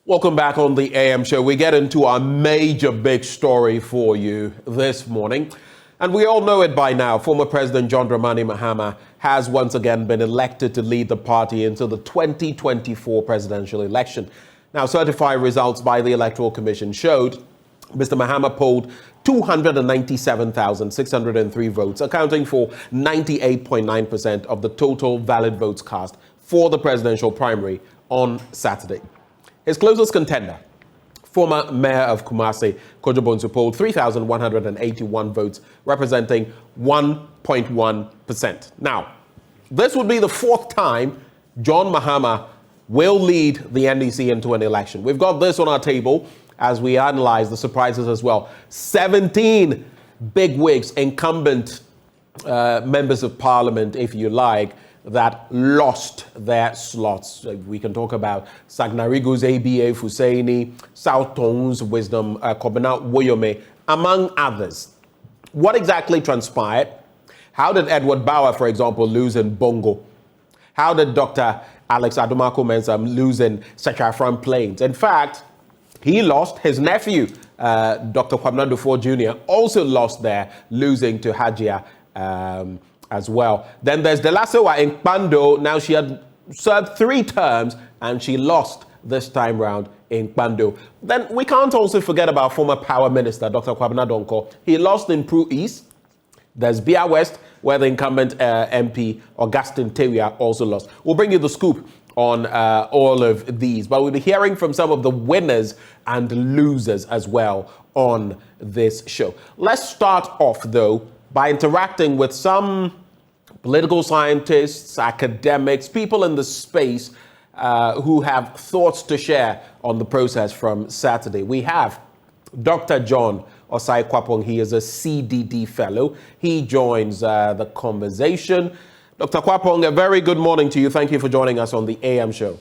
Welcome back on the AM show. We get into our major big story for you this morning. And we all know it by now. Former President John Dramani Mahama has once again been elected to lead the party into the 2024 presidential election. Now, certified results by the Electoral Commission showed Mr. Mahama polled 297,603 votes, accounting for 98.9% of the total valid votes cast for the presidential primary on Saturday. His closest contender, former Mayor of Kumasi, Kojo Bonsu, polled 3,181 votes, representing 1.1%. Now, this would be the fourth time John Mahama will lead the NDC into an election. We've got this on our table as we analyze the surprises as well. 17 bigwigs, incumbent members of parliament, if you like, that lost their slots. We can talk about Sagnarigo's ABA Fusaini, South Tong's Wisdom, Kobena Woyome, among others. What exactly transpired? How did Edward Bauer, for example, lose in Bongo? How did Dr. Alex Adomako Mensah lose in Sachafran Plains? In fact, he lost. His nephew, Dr. Kwabena Dufour Jr., also lost there, losing to Hajia as well. Then there's Delasewa in Kpando. Now she had served 3 terms and she lost this time round in Kpando. Then we can't also forget about former Power Minister Dr. Kwabena Donko. He lost in Pru East. There's Bia West, where the incumbent MP Augustine Tewia also lost. We'll bring you the scoop on all of these, but we'll be hearing from some of the winners and losers as well on this show. Let's start off, though, by interacting with some political scientists, academics, people in the space who have thoughts to share on the process from Saturday. We have Dr. John Osai Kwapong. He is a CDD fellow. He joins the conversation. Dr. Kwapong, a very good morning to you. Thank you for joining us on the AM show.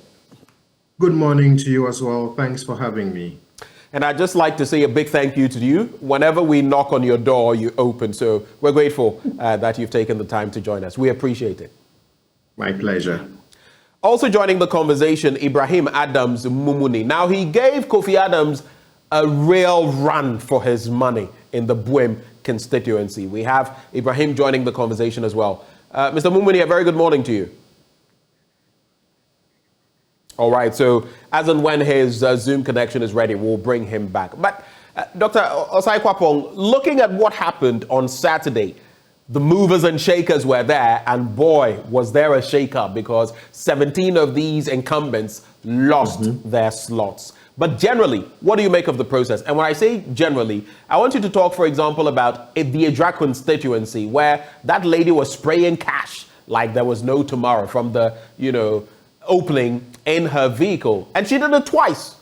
Good morning to you as well. Thanks for having me. And I'd just like to say a big thank you to you. Whenever we knock on your door, you open. So we're grateful that you've taken the time to join us. We appreciate it. My pleasure. Also joining the conversation, Ibrahim Adams Mumuni. Now, he gave Kofi Adams a real run for his money in the Buem constituency. We have Ibrahim joining the conversation as well. Mr. Mumuni, a very good morning to you. All right, so as and when his Zoom connection is ready, we'll bring him back. But Dr. Osai Kwapong, looking at what happened on Saturday, the movers and shakers were there, and boy, was there a shake-up, because 17 of these incumbents lost their slots. But generally, what do you make of the process? And when I say generally, I want you to talk, for example, about the Edra constituency, where that lady was spraying cash like there was no tomorrow from the, opening in her vehicle. And she did it twice,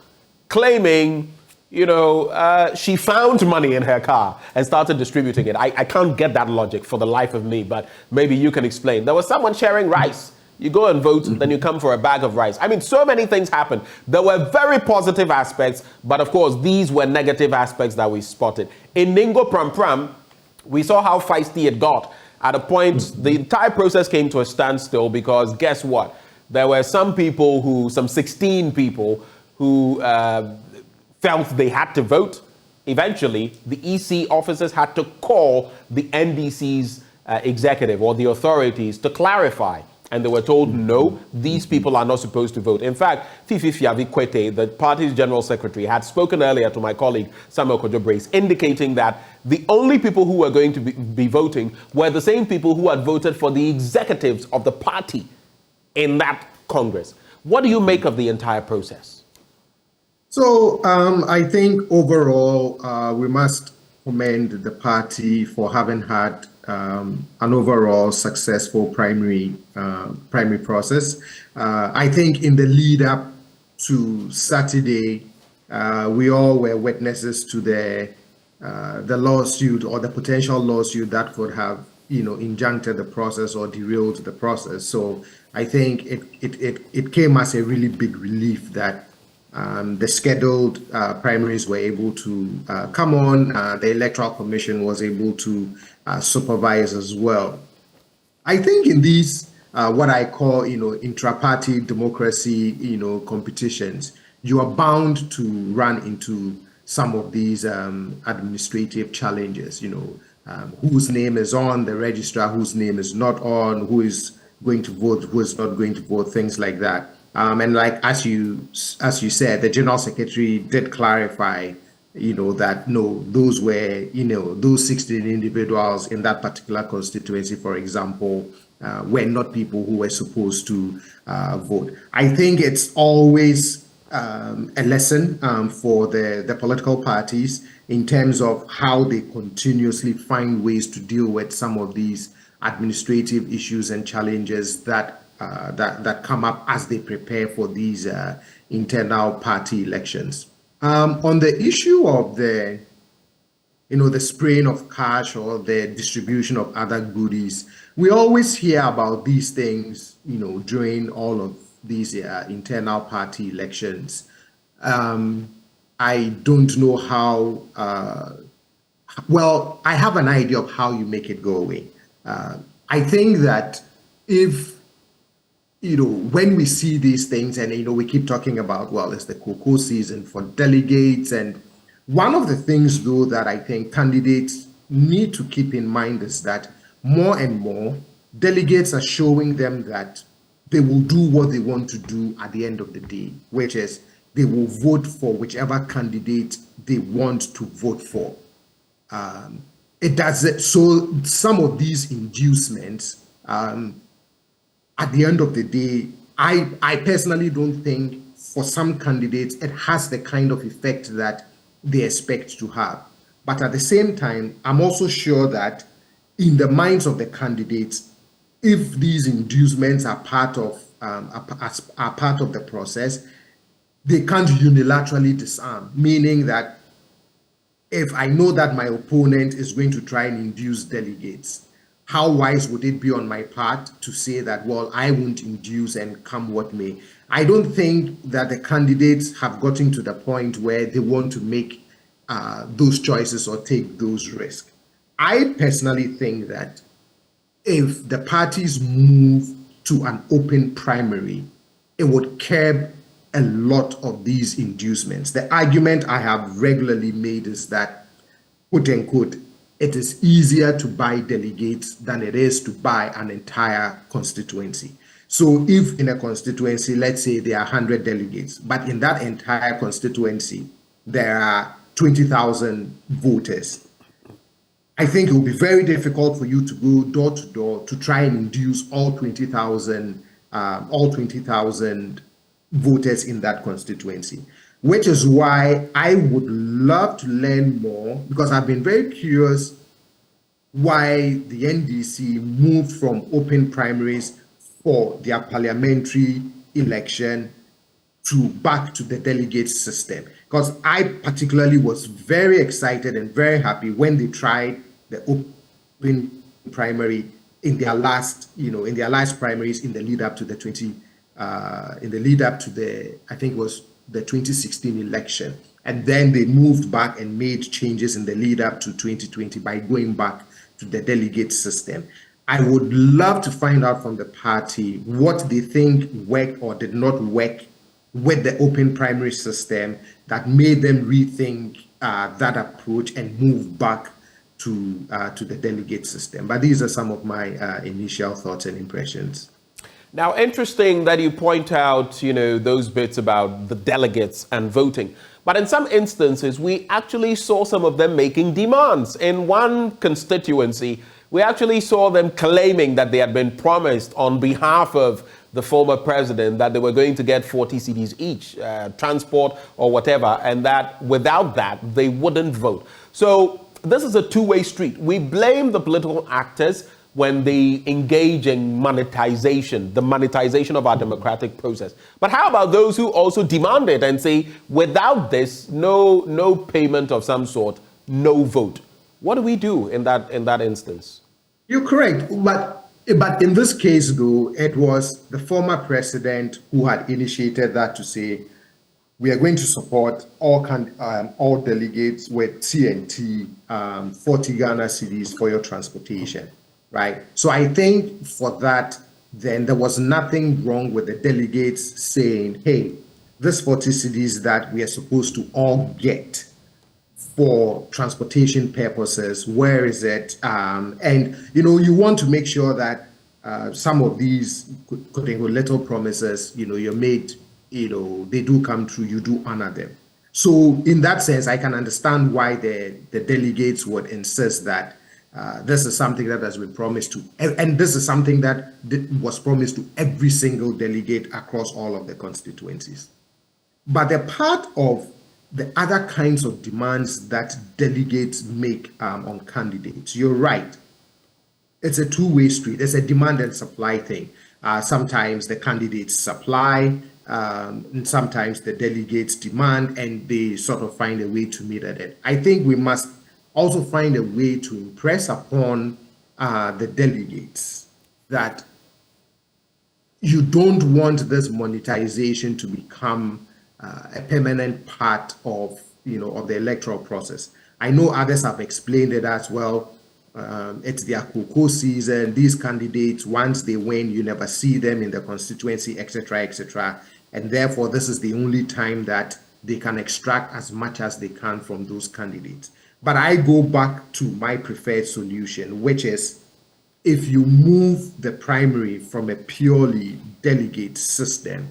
claiming, she found money in her car and started distributing it. I can't get that logic for the life of me, but maybe you can explain. There was someone sharing rice. You go and vote, then you come for a bag of rice. I mean, so many things happened. There were very positive aspects, but of course, these were negative aspects that we spotted. In Ningo Pram Pram, we saw how feisty it got. At a point, the entire process came to a standstill because guess what? There were some 16 people who felt they had to vote. Eventually, the EC officers had to call the NDC's executive or the authorities to clarify. And they were told, no, these people are not supposed to vote. In fact, Fifi Fiavi Kwete, the party's general secretary, had spoken earlier to my colleague Samuel Kojo Brace, indicating that the only people who were going to be voting were the same people who had voted for the executives of the party in that Congress. What do you make of the entire process? So I think overall, we must commend the party for having had an overall successful primary process. I think in the lead up to Saturday, we all were witnesses to the lawsuit or the potential lawsuit that could have injuncted the process or derailed the process. So I think it came as a really big relief that the scheduled primaries were able to come on. The Electoral Commission was able to supervise as well. I think in these what I call intra-party democracy competitions, you are bound to run into some of these administrative challenges, whose name is on the registrar, whose name is not on, who is going to vote, who is not going to vote, things like that. And like as you said, the General Secretary did clarify, that no, those were, those 16 individuals in that particular constituency, for example, were not people who were supposed to vote. I think it's always a lesson for the political parties in terms of how they continuously find ways to deal with some of these administrative issues and challenges that come up as they prepare for these internal party elections. On the issue of the spraying of cash or the distribution of other goodies, we always hear about these things, during all of these internal party elections. I don't know how, well, I have an idea of how you make it go away. I think that if, when we see these things and, we keep talking about, well, it's the cocoa season for delegates. And one of the things, though, that I think candidates need to keep in mind is that more and more delegates are showing them that they will do what they want to do at the end of the day, which is they will vote for whichever candidate they want to vote for. It does it. So some of these inducements, at the end of the day, I personally don't think for some candidates it has the kind of effect that they expect to have. But at the same time, I'm also sure that in the minds of the candidates, if these inducements are part of the process, they can't unilaterally disarm, meaning that if I know that my opponent is going to try and induce delegates, how wise would it be on my part to say that, well, I won't induce and come what may? I don't think that the candidates have gotten to the point where they want to make those choices or take those risks. I personally think that if the parties move to an open primary, it would curb a lot of these inducements. The argument I have regularly made is that, quote unquote, it is easier to buy delegates than it is to buy an entire constituency. So if in a constituency, let's say there are 100 delegates, but in that entire constituency, there are 20,000 voters, I think it will be very difficult for you to go door to door to try and induce all 20,000 voters in that constituency, which is why I would love to learn more, because I've been very curious why the NDC moved from open primaries for their parliamentary election to back to the delegate system. Because I particularly was very excited and very happy when they tried the open primary in their last primaries in the lead up to the I think it was the 2016 election. And then they moved back and made changes in the lead up to 2020 by going back to the delegate system. I would love to find out from the party what they think worked or did not work with the open primary system that made them rethink that approach and move back to the delegate system. But these are some of my initial thoughts and impressions. Now, interesting that you point out, those bits about the delegates and voting. But in some instances, we actually saw some of them making demands. In one constituency, we actually saw them claiming that they had been promised on behalf of the former president that they were going to get 40 cedis each, transport or whatever, and that without that, they wouldn't vote. So this is a two-way street. We blame the political actors when they engage in monetization, the monetization of our democratic process. But how about those who also demand it and say, without this, no payment of some sort, no vote? What do we do in that instance? You're correct, but in this case, though, it was the former president who had initiated that to say, we are going to support all delegates with TNT, 40 Ghana cedis for your transportation. Right. So I think for that, then there was nothing wrong with the delegates saying, hey, this 40 cities that we are supposed to all get for transportation purposes, where is it? And, you want to make sure that some of these little promises, you're made, they do come true, you do honor them. So in that sense, I can understand why the delegates would insist that this is something that has been promised to, and this is something that was promised to every single delegate across all of the constituencies. But the part of the other kinds of demands that delegates make on candidates, you're right. It's a two-way street. It's a demand and supply thing. Sometimes the candidates supply, and sometimes the delegates demand, and they sort of find a way to meet at it. I think we must also find a way to impress upon the delegates that you don't want this monetization to become a permanent part of of the electoral process. I know others have explained it as well. It's their cocoa season. These candidates, once they win, you never see them in the constituency, etc., etc. And therefore, this is the only time that they can extract as much as they can from those candidates. But I go back to my preferred solution, which is if you move the primary from a purely delegate system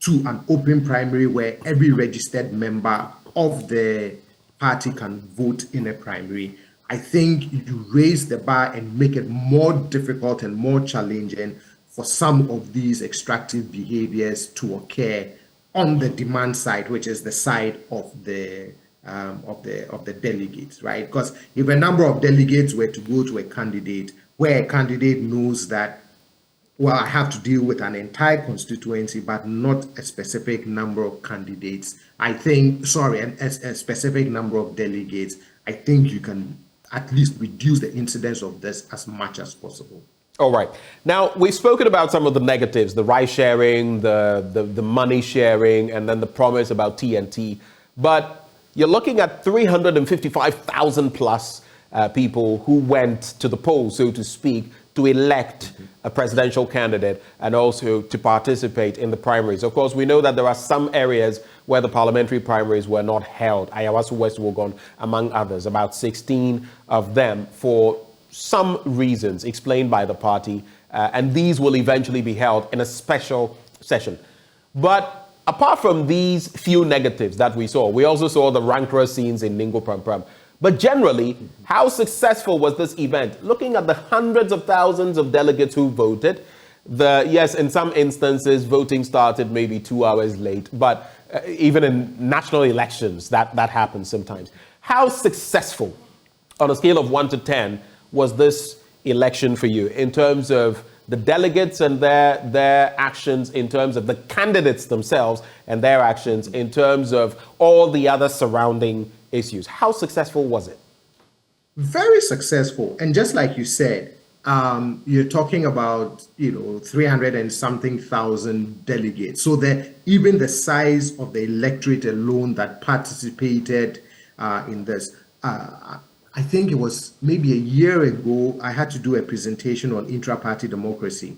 to an open primary where every registered member of the party can vote in a primary, I think you raise the bar and make it more difficult and more challenging for some of these extractive behaviors to occur on the demand side, which is the side of the delegates, right? Because if a number of delegates were to go to a candidate where a candidate knows that, well, I have to deal with an entire constituency, but not a specific number of candidates, a specific number of delegates, I think you can at least reduce the incidence of this as much as possible. All right. Now, we've spoken about some of the negatives, the ride sharing, the money sharing, and then the promise about TNT. But you're looking at 355,000 plus people who went to the polls, so to speak, to elect a presidential candidate and also to participate in the primaries. Of course, we know that there are some areas where the parliamentary primaries were not held, Ayawaso West Wuogon, among others, about 16 of them for some reasons explained by the party, and these will eventually be held in a special session. But apart from these few negatives that we saw, we also saw the rancorous scenes in Ningo Pram Pram. But generally, how successful was this event? Looking at the hundreds of thousands of delegates who voted, yes, in some instances, voting started maybe 2 hours late, but even in national elections, that happens sometimes. How successful, on a scale of 1 to 10, was this election for you in terms of the delegates and their actions, in terms of the candidates themselves and their actions, in terms of all the other surrounding issues? How successful was it? Very successful. And just like you said, you're talking about 300 and something thousand delegates. So that even the size of the electorate alone that participated in this, I think it was maybe a year ago, I had to do a presentation on intra-party democracy.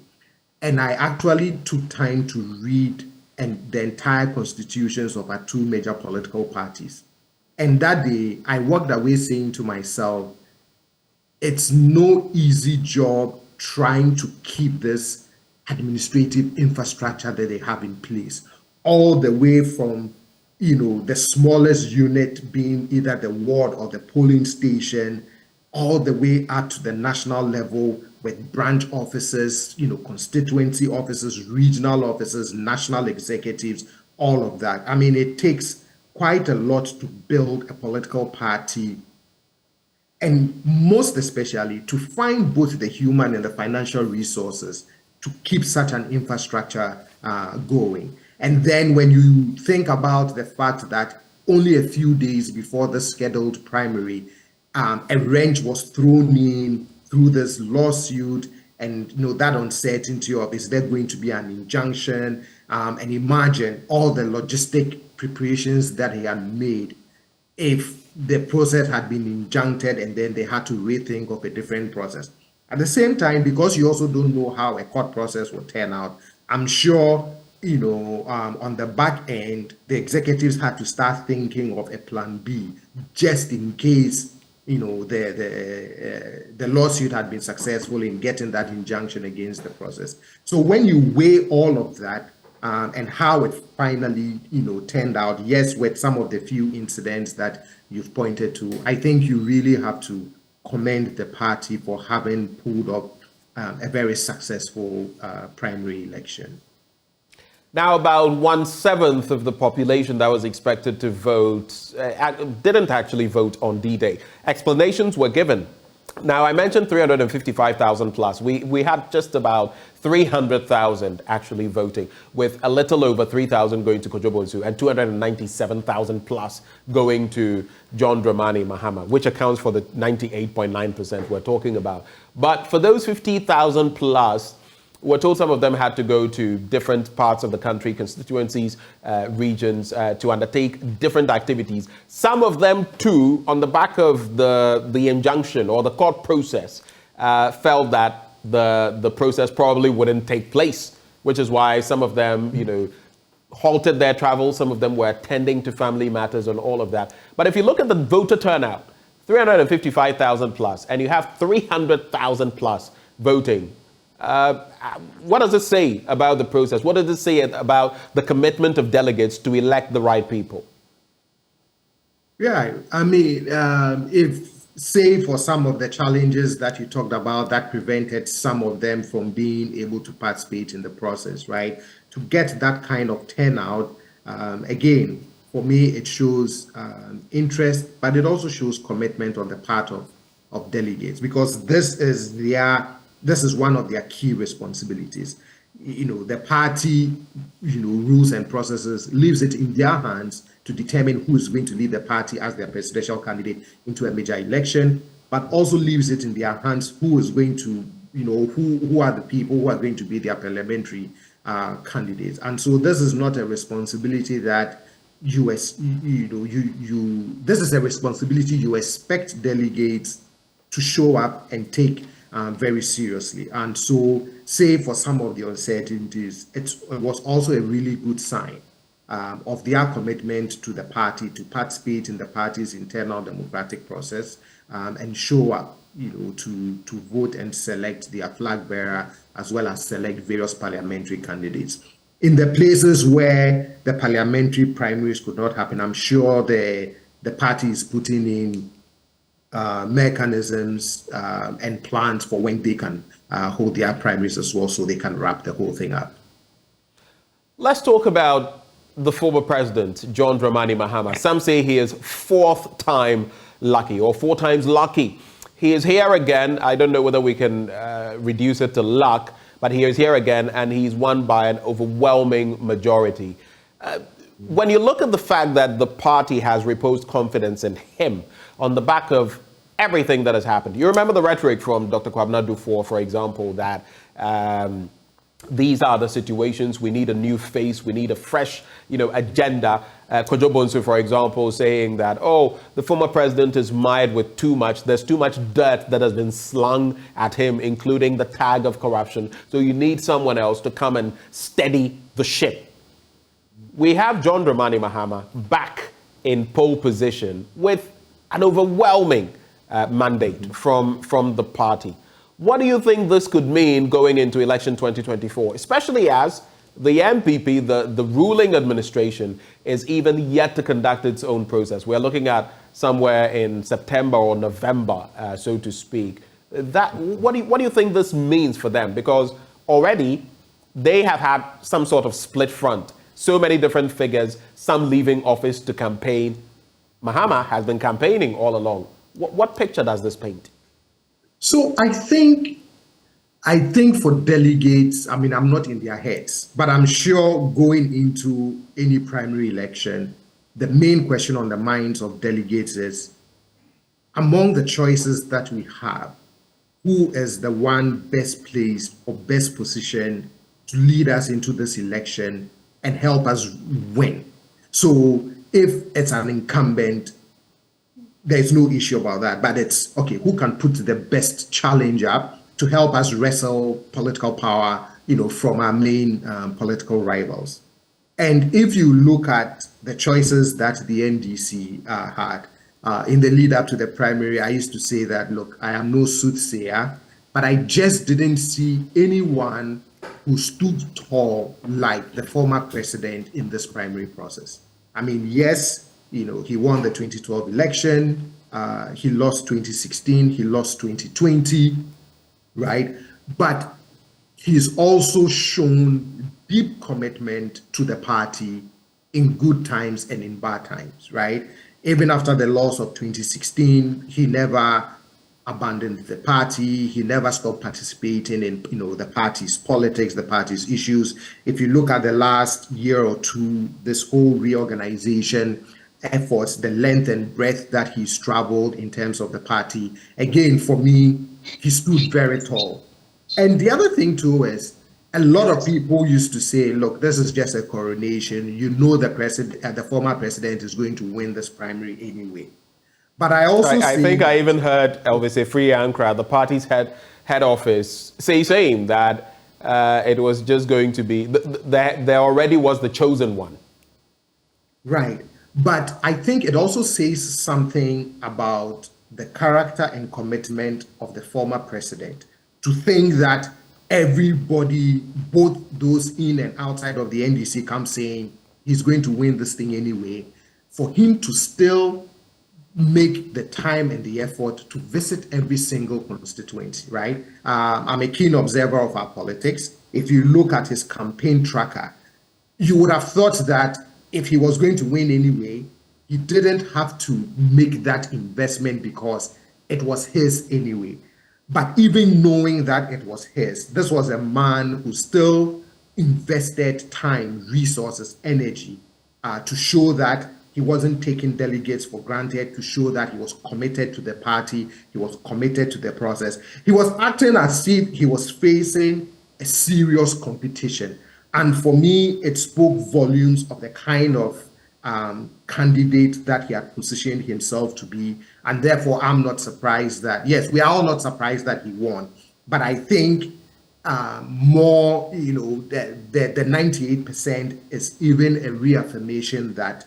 And I actually took time to read the entire constitutions of our two major political parties. And that day, I walked away saying to myself, it's no easy job trying to keep this administrative infrastructure that they have in place, all the way from the smallest unit being either the ward or the polling station, all the way up to the national level with branch offices, constituency offices, regional offices, national executives, all of that. I mean, it takes quite a lot to build a political party, and most especially to find both the human and the financial resources to keep such an infrastructure going. And then when you think about the fact that only a few days before the scheduled primary, a wrench was thrown in through this lawsuit, and that uncertainty of, is there going to be an injunction, and imagine all the logistic preparations that he had made if the process had been injuncted and then they had to rethink of a different process. At the same time, because you also don't know how a court process will turn out, I'm sure on the back end, the executives had to start thinking of a plan B just in case, the lawsuit had been successful in getting that injunction against the process. So when you weigh all of that and how it finally, turned out, yes, with some of the few incidents that you've pointed to, I think you really have to commend the party for having pulled up a very successful primary election. Now, about 1/7 of the population that was expected to vote didn't actually vote on D-Day. Explanations were given. Now, I mentioned 355,000 plus. We had just about 300,000 actually voting, with a little over 3,000 going to Kojo Bonsu and 297,000 plus going to John Dramani Mahama, which accounts for the 98.9% we're talking about. But for those 50,000 plus, we're told some of them had to go to different parts of the country, constituencies, regions, to undertake different activities. Some of them, too, on the back of the injunction or the court process, felt that the process probably wouldn't take place, which is why some of them, halted their travel. Some of them were attending to family matters and all of that. But if you look at the voter turnout, 355,000 plus, and you have 300,000 plus voting, what does it say about the process? What does it say about the commitment of delegates to elect the right people? Yeah, I mean, if, say, for some of the challenges that you talked about that prevented some of them from being able to participate in the process, right? To get that kind of turnout, again, for me, it shows interest, but it also shows commitment on the part of delegates, because this is one of their key responsibilities. The party, rules and processes, leaves it in their hands to determine who is going to lead the party as their presidential candidate into a major election, but also leaves it in their hands who is going to, who are the people who are going to be their parliamentary candidates. And so this is not a responsibility that this is a responsibility you expect delegates to show up and take very seriously. And so, say for some of the uncertainties, it was also a really good sign of their commitment to the party to participate in the party's internal democratic process and show up, to vote and select their flag bearer, as well as select various parliamentary candidates. In the places where the parliamentary primaries could not happen, I'm sure the party is putting in mechanisms and plans for when they can hold their primaries as well, so they can wrap the whole thing up. Let's talk about the former president, John Dramani Mahama. Some say he is fourth time lucky or 4 times lucky. He is here again. I don't know whether we can reduce it to luck, but he is here again, and he's won by an overwhelming majority. When you look at the fact that the party has reposed confidence in him on the back of everything that has happened, you remember the rhetoric from Dr. Kwabena Dufour, for example, that these are the situations, we need a new face, we need a fresh, agenda. Kojo Bonsu, for example, saying that, the former president is mired with too much, there's too much dirt that has been slung at him, including the tag of corruption. So you need someone else to come and steady the ship. We have John Dramani Mahama back in pole position with an overwhelming mandate from the party. What do you think this could mean going into election 2024, especially as the MPP, the ruling administration, is even yet to conduct its own process? We're looking at somewhere in September or November, so to speak. What do you think this means for them? Because already they have had some sort of split front. So many different figures, some leaving office to campaign. Mahama has been campaigning all along. What picture does this paint? So I think for delegates, I'm not in their heads, but I'm sure going into any primary election, the main question on the minds of delegates is, among the choices that we have, who is the one best placed or best positioned to lead us into this election and help us win? So if it's an incumbent, there's no issue about that, but it's, okay, who can put the best challenge up to help us wrestle political power from our main political rivals. And if you look at the choices that the NDC had in the lead up to the primary, I used to say that, look, I am no soothsayer, but I just didn't see anyone who stood tall like the former president in this primary process. I mean, yes, he won the 2012 election, he lost 2016, he lost 2020, right? But he's also shown deep commitment to the party in good times and in bad times, right? Even after the loss of 2016, he never abandoned the party. He never stopped participating in, the party's politics, the party's issues. If you look at the last year or two, this whole reorganization efforts, the length and breadth that he's traveled in terms of the party, again, for me, he stood very tall. And the other thing too is a lot of people used to say, look, this is just a coronation. The former president is going to win this primary anyway. But I also I think I even heard Elvis Efri Ankra, the party's head office, saying that it was just going to be, there already was the chosen one. Right. But I think it also says something about the character and commitment of the former president to think that everybody, both those in and outside of the NDC, come saying he's going to win this thing anyway, for him to still make the time and the effort to visit every single constituency, right? I'm a keen observer of our politics. If you look at his campaign tracker, you would have thought that if he was going to win anyway, he didn't have to make that investment because it was his anyway. But even knowing that it was his, this was a man who still invested time, resources, energy to show that he wasn't taking delegates for granted, to show that he was committed to the party, he was committed to the process. He was acting as if he was facing a serious competition. And for me, it spoke volumes of the kind of candidate that he had positioned himself to be. And therefore, I'm not surprised that, yes, we are all not surprised that he won. But I think more, the 98% is even a reaffirmation that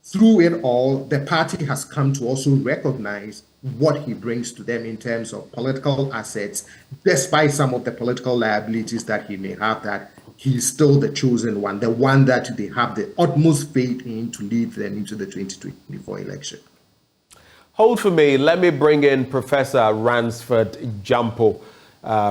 through it all, the party has come to also recognize what he brings to them in terms of political assets, despite some of the political liabilities that he may have, that he's still the chosen one, the one that they have the utmost faith in to lead them into the 2024 election. Hold for me. Let me bring in Professor Ransford Jampo,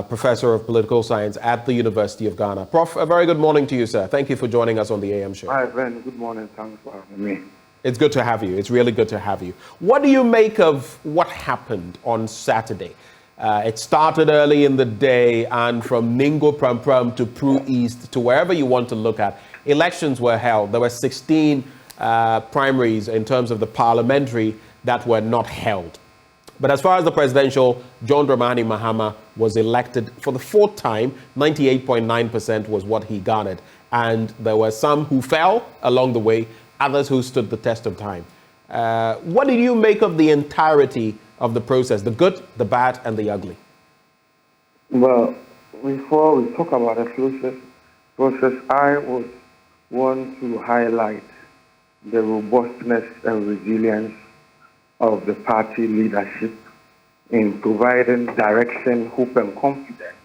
Professor of Political Science at the University of Ghana. Prof, a very good morning to you, sir. Thank you for joining us on the AM show. Hi, Ben. Good morning. Thanks for having me. It's good to have you. It's really good to have you. What do you make of what happened on Saturday? It started early in the day, and from Ningo Pram to Pru East to wherever you want to look at, elections were held. There were 16 primaries in terms of the parliamentary that were not held. But as far as the presidential, John Dramani Mahama was elected for the fourth time. 98.9% was what he garnered. And there were some who fell along the way, others who stood the test of time. What did you make of the entirety of the process, the good, the bad, and the ugly? Well, before we talk about the process, I would want to highlight the robustness and resilience of the party leadership in providing direction, hope, and confidence,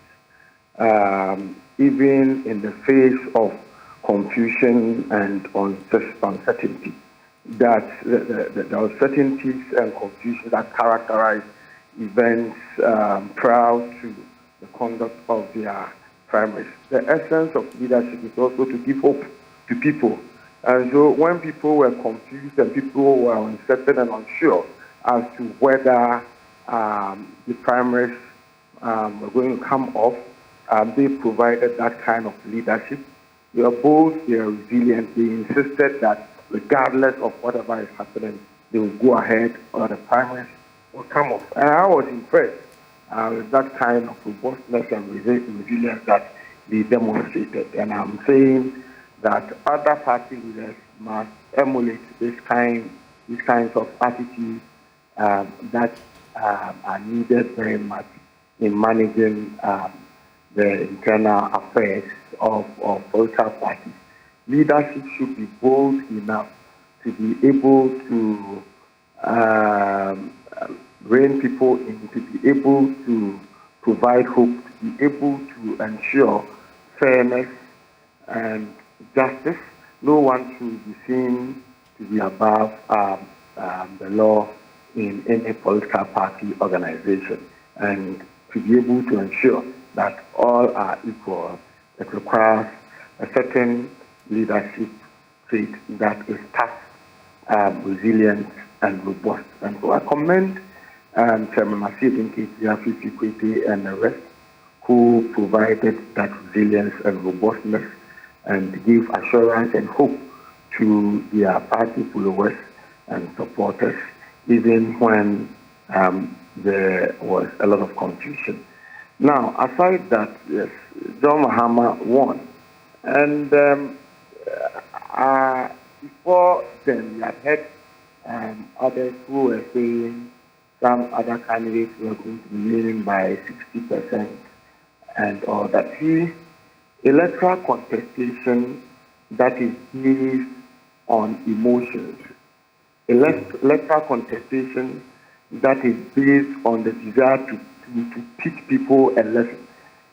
even in the face of confusion and uncertainty. That the uncertainties and confusion that characterize events prior to the conduct of their primaries. The essence of leadership is also to give hope to people. And so when people were confused and people were uncertain and unsure as to whether the primaries were going to come off, they provided that kind of leadership. They are bold, they are resilient. They insisted that regardless of whatever is happening, they will go ahead or the primaries will come off. And I was impressed with that kind of robustness and resilience that they demonstrated. And I'm saying that other party leaders must emulate these kinds of attitudes that are needed very much in managing the internal affairs affairs of political parties. Leadership should be bold enough to be able to rein people in, to be able to provide hope, to be able to ensure fairness and justice. No one should be seen to be above the law in any political party organization. And to be able to ensure that all are equal, it requires a certain leadership trait that is tough, resilient, and robust. And so I commend Chairman Masih Fifi Kwete and the rest who provided that resilience and robustness and gave assurance and hope to their party followers and supporters, even when there was a lot of confusion. Now, aside that, yes, John Mahama won. And before then, we had heard others who were saying some other candidates were going to be winning by 60% and all that. See, electoral contestation that is based on emotions, electoral contestation that is based on the desire to teach people a lesson,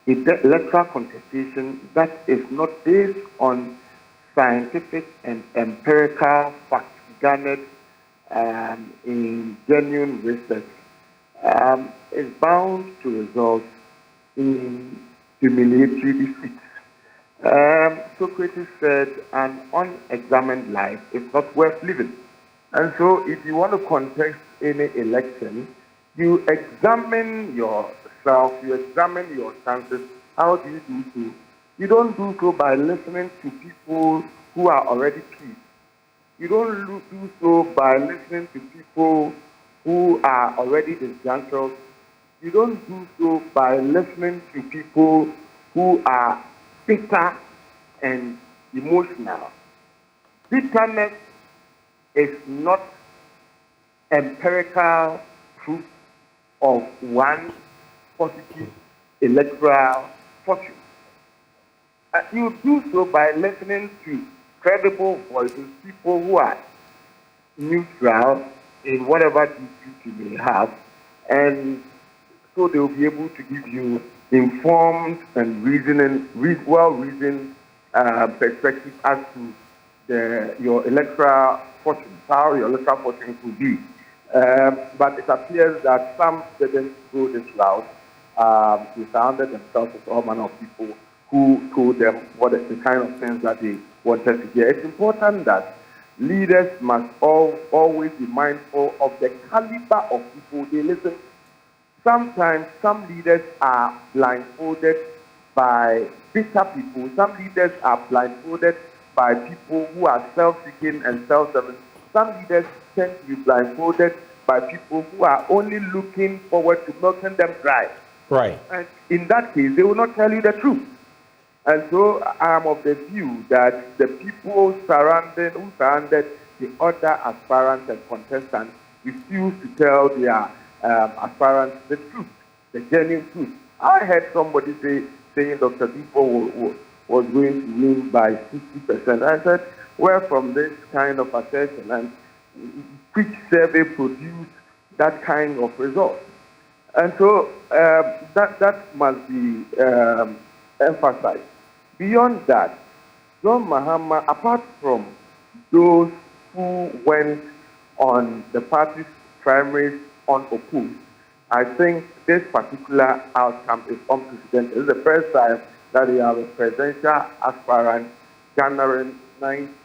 electoral contestation that is not based on scientific and empirical facts garnered in genuine research, is bound to result in humiliatory defeats. Socrates said, an unexamined life is not worth living. And so if you want to contest any election, you examine yourself, you examine your chances. How do you do so? You don't do so by listening to people who are already peace. You don't do so by listening to people who are already disgruntled. You don't do so by listening to people who are bitter and emotional. Bitterness is not empirical proof of one positive electoral fortune. You do so by listening to credible voices, people who are neutral in whatever dispute you may have, and so they will be able to give you informed and well-reasoned perspective as to your electoral fortune, how your electoral fortune will be. But it appears that some didn't go this route. They surrounded themselves with all manner of people who told them what the kind of things that they wanted to hear. It's important that leaders must always be mindful of the caliber of people they listen to. Sometimes some leaders are blindfolded by bitter people. Some leaders are blindfolded by people who are self-seeking and self-serving. Some leaders tend to be blindfolded by people who are only looking forward to milking them dry. Right. And in that case, they will not tell you the truth. And so I am of the view that the people who surrounded the other aspirants and contestants refused to tell their aspirants the truth, the genuine truth. I heard somebody saying Dr. Beyuo was going to win by 60%. I said, where from this kind of assertion? And which survey produced that kind of result? And so that must be emphasized. Beyond that, John Mahama, apart from those who went on the party's primaries unopposed, I think this particular outcome is unprecedented. It's the first time that we have a presidential aspirant garnering 99%.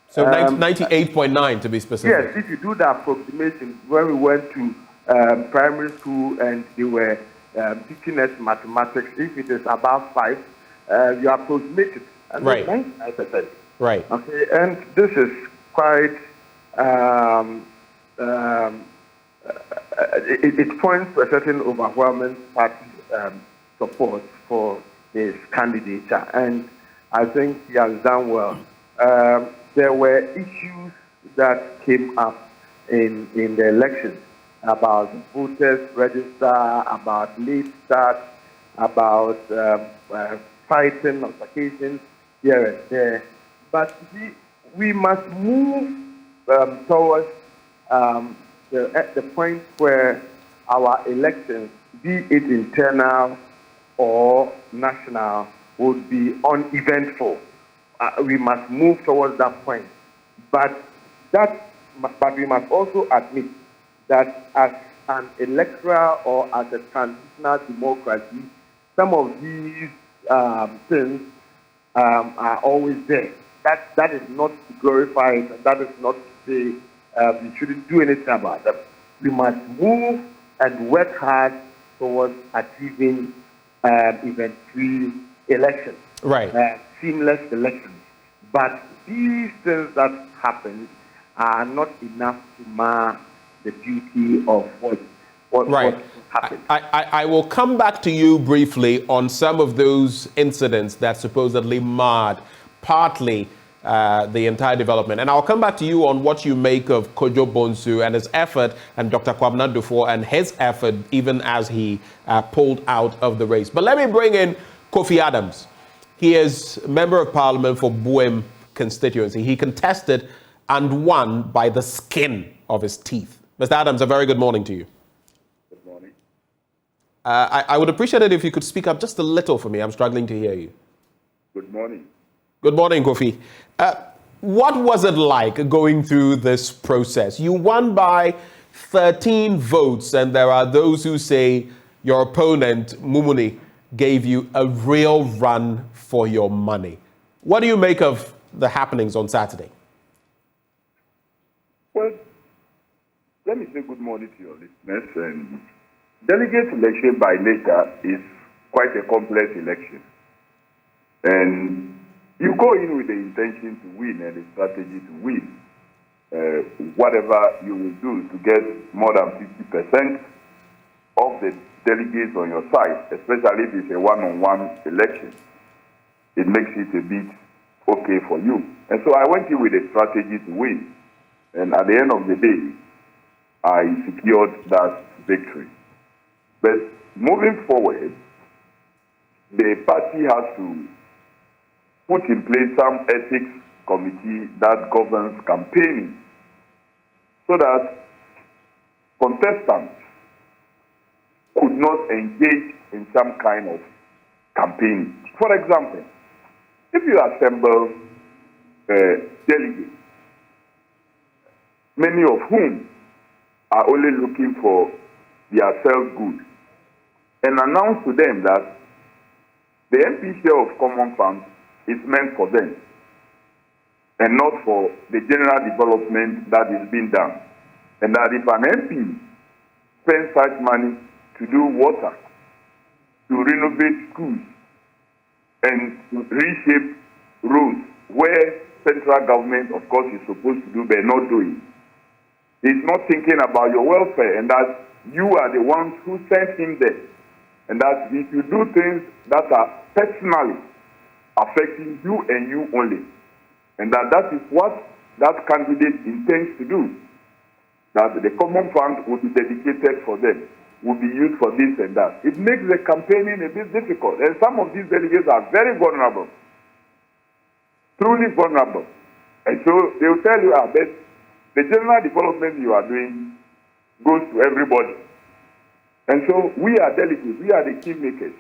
So 98.9 to be specific. Yes, if you do the approximation, when we went to primary school and they were teaching us mathematics, if it is about 5, you approximate it. And right. 99%. Right. Okay, and this is quite, it points to a certain overwhelming party support for his candidature, and I think he has done well. There were issues that came up in the election about voters register, about late start, about fighting altercations here and there. But we must move towards the point where our elections, be it internal or national, would be uneventful. We must move towards that point. But we must also admit that as an electoral or as a transitional democracy, some of these things are always there. That is not to glorify it, and that is not to say we shouldn't do anything about them. We must move and work hard towards achieving event-free elections, right? Seamless elections. But these things that happen are not enough to mar the beauty of what happened. I will come back to you briefly on some of those incidents that supposedly marred partly the entire development. And I'll come back to you on what you make of Kojo Bonsu and his effort, and Dr. Kwabena Dufo and his effort even as he pulled out of the race. But let me bring in Kofi Adams. He is Member of Parliament for Buem constituency. He contested and won by the skin of his teeth. Mr. Adams, a very good morning to you. Good morning. I would appreciate it if you could speak up just a little for me. I'm struggling to hear you. Good morning. Good morning, Kofi. What was it like going through this process? You won by 13 votes, and there are those who say your opponent, Mumuni, gave you a real run for your money. What do you make of the happenings on Saturday? Well, let me say good morning to your listeners. And delegate election by nature is quite a complex election. And you go in with the intention to win and the strategy to win. Whatever you will do to get more than 50% of the delegates on your side, especially if it's a one-on-one election, it makes it a bit okay for you. And so I went in with a strategy to win. And at the end of the day, I secured that victory. But moving forward, the party has to put in place some ethics committee that governs campaigning so that contestants could not engage in some kind of campaigning. For example, if you assemble delegates, many of whom are only looking for their self-good, and announce to them that the MP share of common funds is meant for them and not for the general development that is being done. And that if an MP spends such money to do water, to renovate schools, and to reshape roads where central government, of course, is supposed to do but not doing, he's not thinking about your welfare, and that you are the ones who sent him there. And that if you do things that are personally affecting you and you only, and that is what that candidate intends to do, that the common fund will be dedicated for them, will be used for this and that. It makes the campaigning a bit difficult. And some of these delegates are very vulnerable, truly vulnerable. And so they will tell you, but the general development you are doing goes to everybody. And so we are delegates, we are the kingmakers.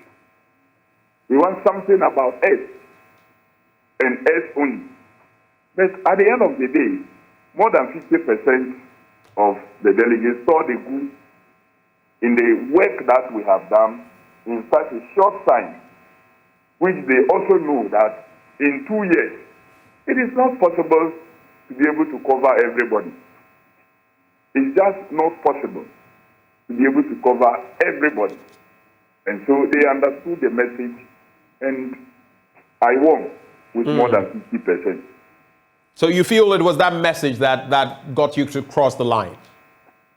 We want something about us and us only. But at the end of the day, more than 50% of the delegates saw the good in the work that we have done in such a short time, which they also know that in 2 years, it is not possible to be able to cover everybody. It's just not possible to be able to cover everybody. And so they understood the message, and I won with more than 50%. So you feel it was that message that got you to cross the line?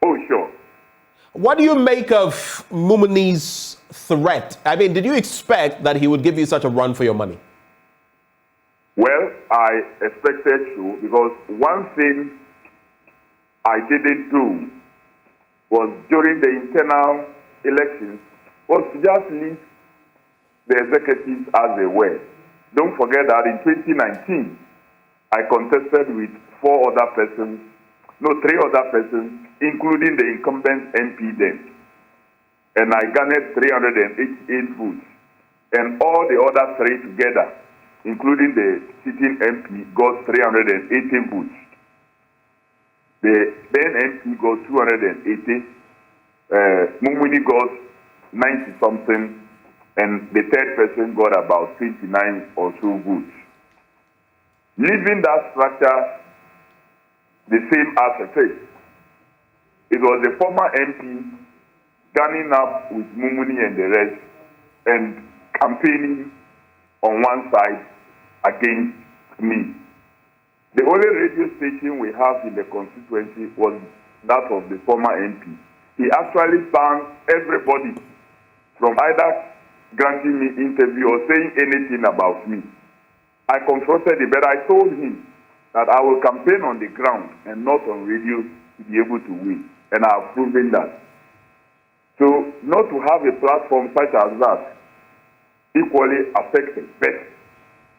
Oh, sure. What do you make of Mumuni's threat? I mean, did you expect that he would give you such a run for your money? Well, I expected to, because one thing I didn't do was during the internal elections was to just leave the executives as they were. Don't forget that in 2019, I contested with three other persons, including the incumbent MP then. And I garnered 388 votes. And all the other three together, including the sitting MP, got 380 votes. The then MP got 280, Mumuni got 90-something, and the third person got about 29 or so votes. Leaving that structure the same as it is, it was the former MP gunning up with Mumuni and the rest and campaigning on one side against me. The only radio station we have in the constituency was that of the former MP. He actually banned everybody from either granting me interview or saying anything about me. I confronted him, but I told him that I will campaign on the ground and not on radio to be able to win. And I have proven that. So not to have a platform such as that equally affected, but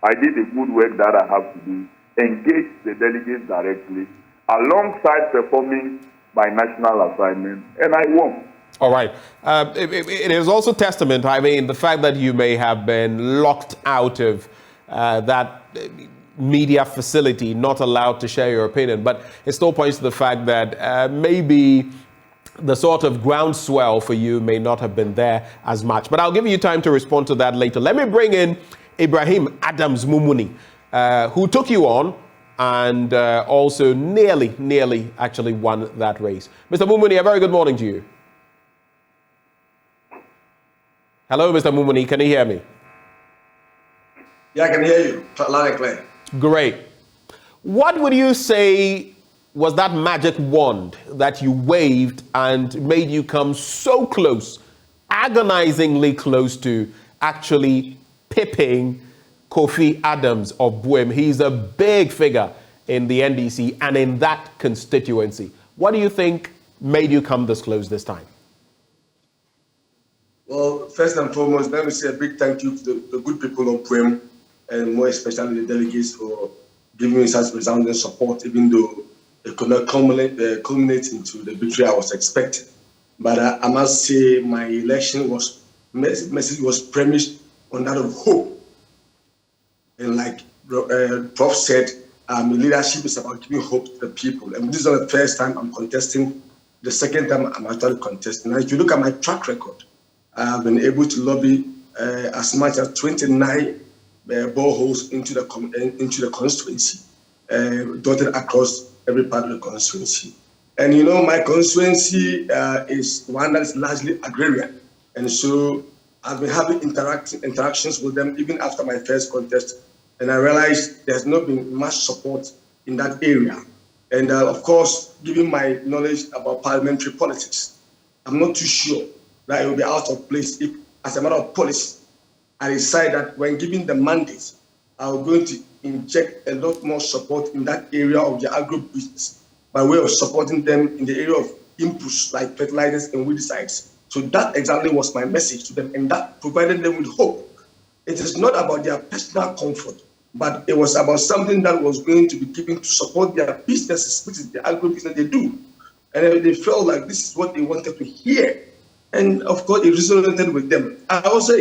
I did the good work that I have to do, engage the delegates directly, alongside performing my national assignment, and I won. All right. It is also testament, I mean, the fact that you may have been locked out of that media facility, not allowed to share your opinion, but it still points to the fact that maybe the sort of groundswell for you may not have been there as much. But I'll give you time to respond to that later. Let me bring in Ibrahim Adams Mumuni, who took you on and also nearly actually won that race. Mr. Mumuni, a very good morning to you. Hello, Mr. Mumuni, can you hear me? Yeah, I can hear you loud and clear. Great. What would you say was that magic wand that you waved and made you come so close, agonizingly close to actually pipping Kofi Adams of Buem? He's a big figure in the NDC and in that constituency. What do you think made you come this close this time? Well, first and foremost, let me say a big thank you to the good people of Buem, and more especially the delegates for giving me such resounding support, even though it could not culminate into the victory I was expecting. But I must say my election message was premised on that of hope. And like Prof said, leadership is about giving hope to the people. And this is not the first time I'm contesting. The second time I'm actually contesting. Now, if you look at my track record, I've been able to lobby as much as 29 boreholes into the constituency, dotted across every part of the constituency. And you know, my constituency is one that is largely agrarian. And so I've been having interactions with them even after my first contest. And I realized there's not been much support in that area. And of course, given my knowledge about parliamentary politics, I'm not too sure that it will be out of place if, as a matter of policy, I decide that when giving the mandate, I'm going to inject a lot more support in that area of the agro-business by way of supporting them in the area of inputs like fertilizers and weedicides. So that exactly was my message to them, and that provided them with hope. It is not about their personal comfort, but it was about something that was going to be given to support their businesses, which is the agro-business they do. And they felt like this is what they wanted to hear. And of course, it resonated with them. I also,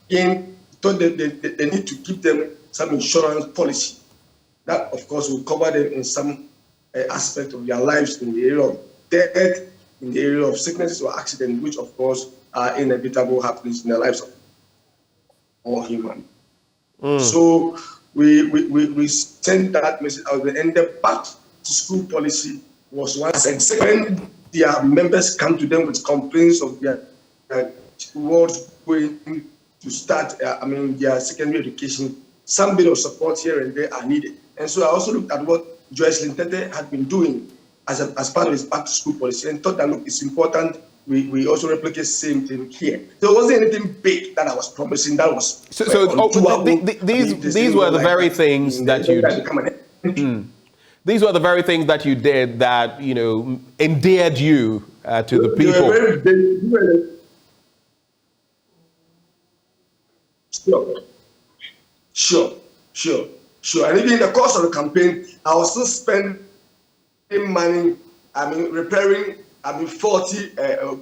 again, thought that they need to give them some insurance policy that, of course, will cover them in some aspect of their lives in the area of death, in the area of sicknesses or accidents, which, of course, are inevitable happenings in the lives of all humans. So we sent that message out, and the back to school policy was once again when their members come to them with complaints of their towards going to start, their secondary education. Some bit of support here and there are needed. And so I also looked at what Joyce Lintete had been doing as part of his back to school policy and thought that, look, it's important we also replicate the same thing here. So it wasn't anything big that I was promising. That was these were the very things that you these were the very things that you did that, you know, endeared you to the They were people. very big. Sure. And even in the course of the campaign, I was still spending money, repairing, 40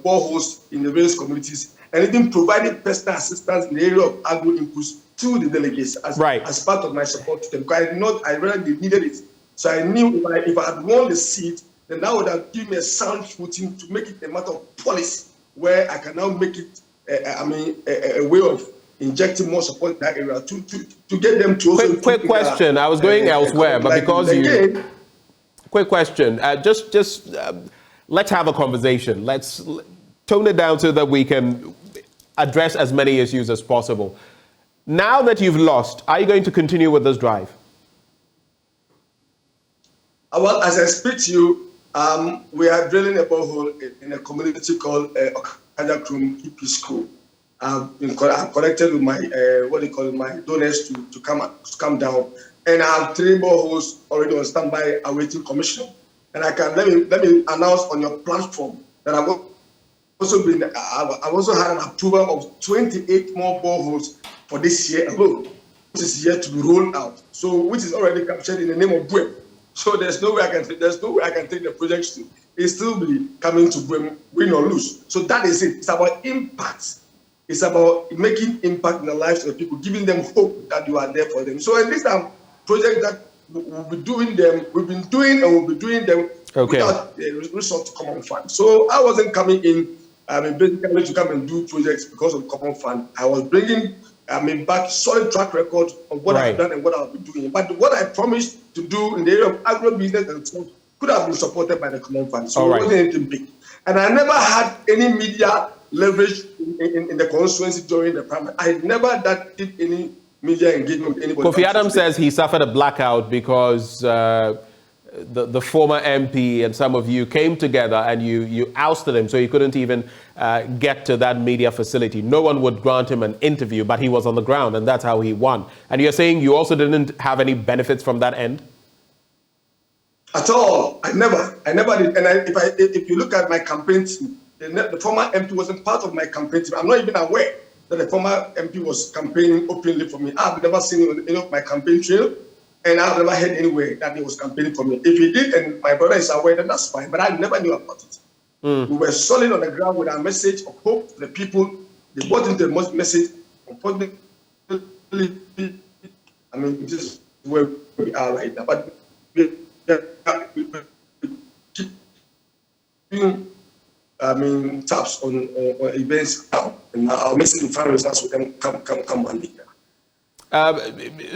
boreholes in the various communities, and even providing personal assistance in the area of agro inputs to the delegates as part of my support to them. Because I really needed it. So I knew if I had won the seat, then that would have given me a sound footing to make it a matter of policy, where I can now make it, a way of injecting more support in that area to get them to also. Quick question. I was going elsewhere, but because you. Quick question. Just let's have a conversation. Let's tone it down so that we can address as many issues as possible. Now that you've lost, are you going to continue with this drive? Well, as I speak to you, we are drilling a borehole in a community called Okajagrum EP School. I've connected with my my donors to come down, and I have 3 boreholes already on standby awaiting commission. And let me announce on your platform that I've also had an approval of 28 more boreholes for this year alone, which is yet to be rolled out. So which is already captured in the name of Buem. So there's no way I can take the projects to. It still be coming to Buem, win or lose. So that is it. It's about impact. It's about making impact in the lives of the people, giving them hope that you are there for them. So in this project that we've been doing them without resort to common fund. So I wasn't coming in, basically to come and do projects because of common fund. I was bringing, back solid track record of what I've done and what I'll be doing. But what I promised to do in the area of agro-business and so on could have been supported by the common fund. So it wasn't anything big. And I never had any media leverage in the constituency during the primary. I never did any media engagement with anybody. Kofi Adams says he suffered a blackout because the former MP and some of you came together and you ousted him, so he couldn't even get to that media facility. No one would grant him an interview, but he was on the ground, and that's how he won. And you're saying you also didn't have any benefits from that end? At all. I never did. And if you look at my campaign team, the former MP wasn't part of my campaign team. I'm not even aware that the former MP was campaigning openly for me. I've never seen any of my campaign trail, and I've never heard anywhere that he was campaigning for me. If he did, and my brother is aware, then that's fine. But I never knew about it. We were solid on the ground with our message of hope to the people. They bought into the message. Unfortunately, this is where we are right now. But we keep doing taps on events now, and our message to final results with them come one day.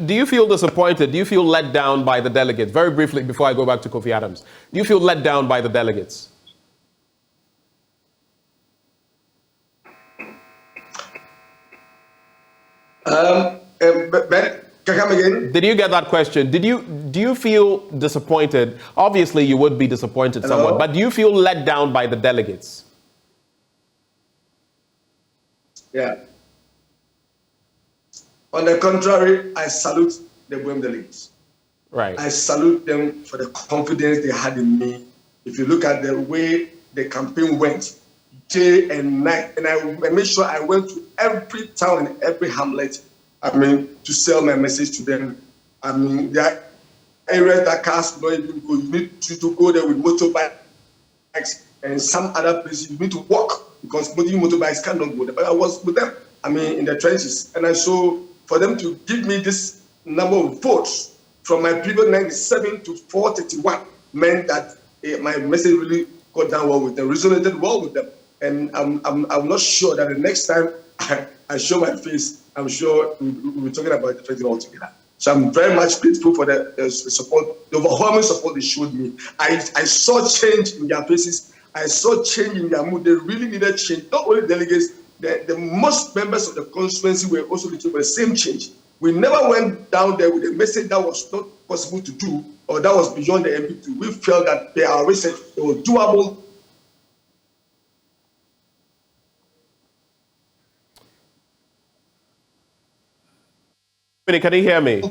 Do you feel disappointed? Do you feel let down by the delegates? Very briefly, before I go back to Kofi Adams, do you feel let down by the delegates? Come again? Did you get that question? Do you feel disappointed? Obviously, you would be disappointed somewhat, but do you feel let down by the delegates? Yeah. On the contrary, I salute the Buem delegates. Right. I salute them for the confidence they had in me. If you look at the way the campaign went, day and night, and I made sure I went to every town and every hamlet, to sell my message to them. There are areas that cars don't even go. You need to go there with motorbikes, and some other places you need to walk because motorbikes cannot go there. But I was with them, in the trenches. And I saw for them to give me this number of votes from my previous 97 to 431 meant that my message really got down well with them, resonated well with them. And I'm not sure that the next time I show my face, I'm sure we'll be talking about the thing altogether. So I'm very much grateful for the support, the overwhelming support they showed me. I saw change in their faces. I saw change in their mood. They really needed change. Not only delegates, the most members of the constituency were also looking for the same change. We never went down there with a message that was not possible to do or that was beyond the MP2. We felt that there are research, it was doable. Can you hear me?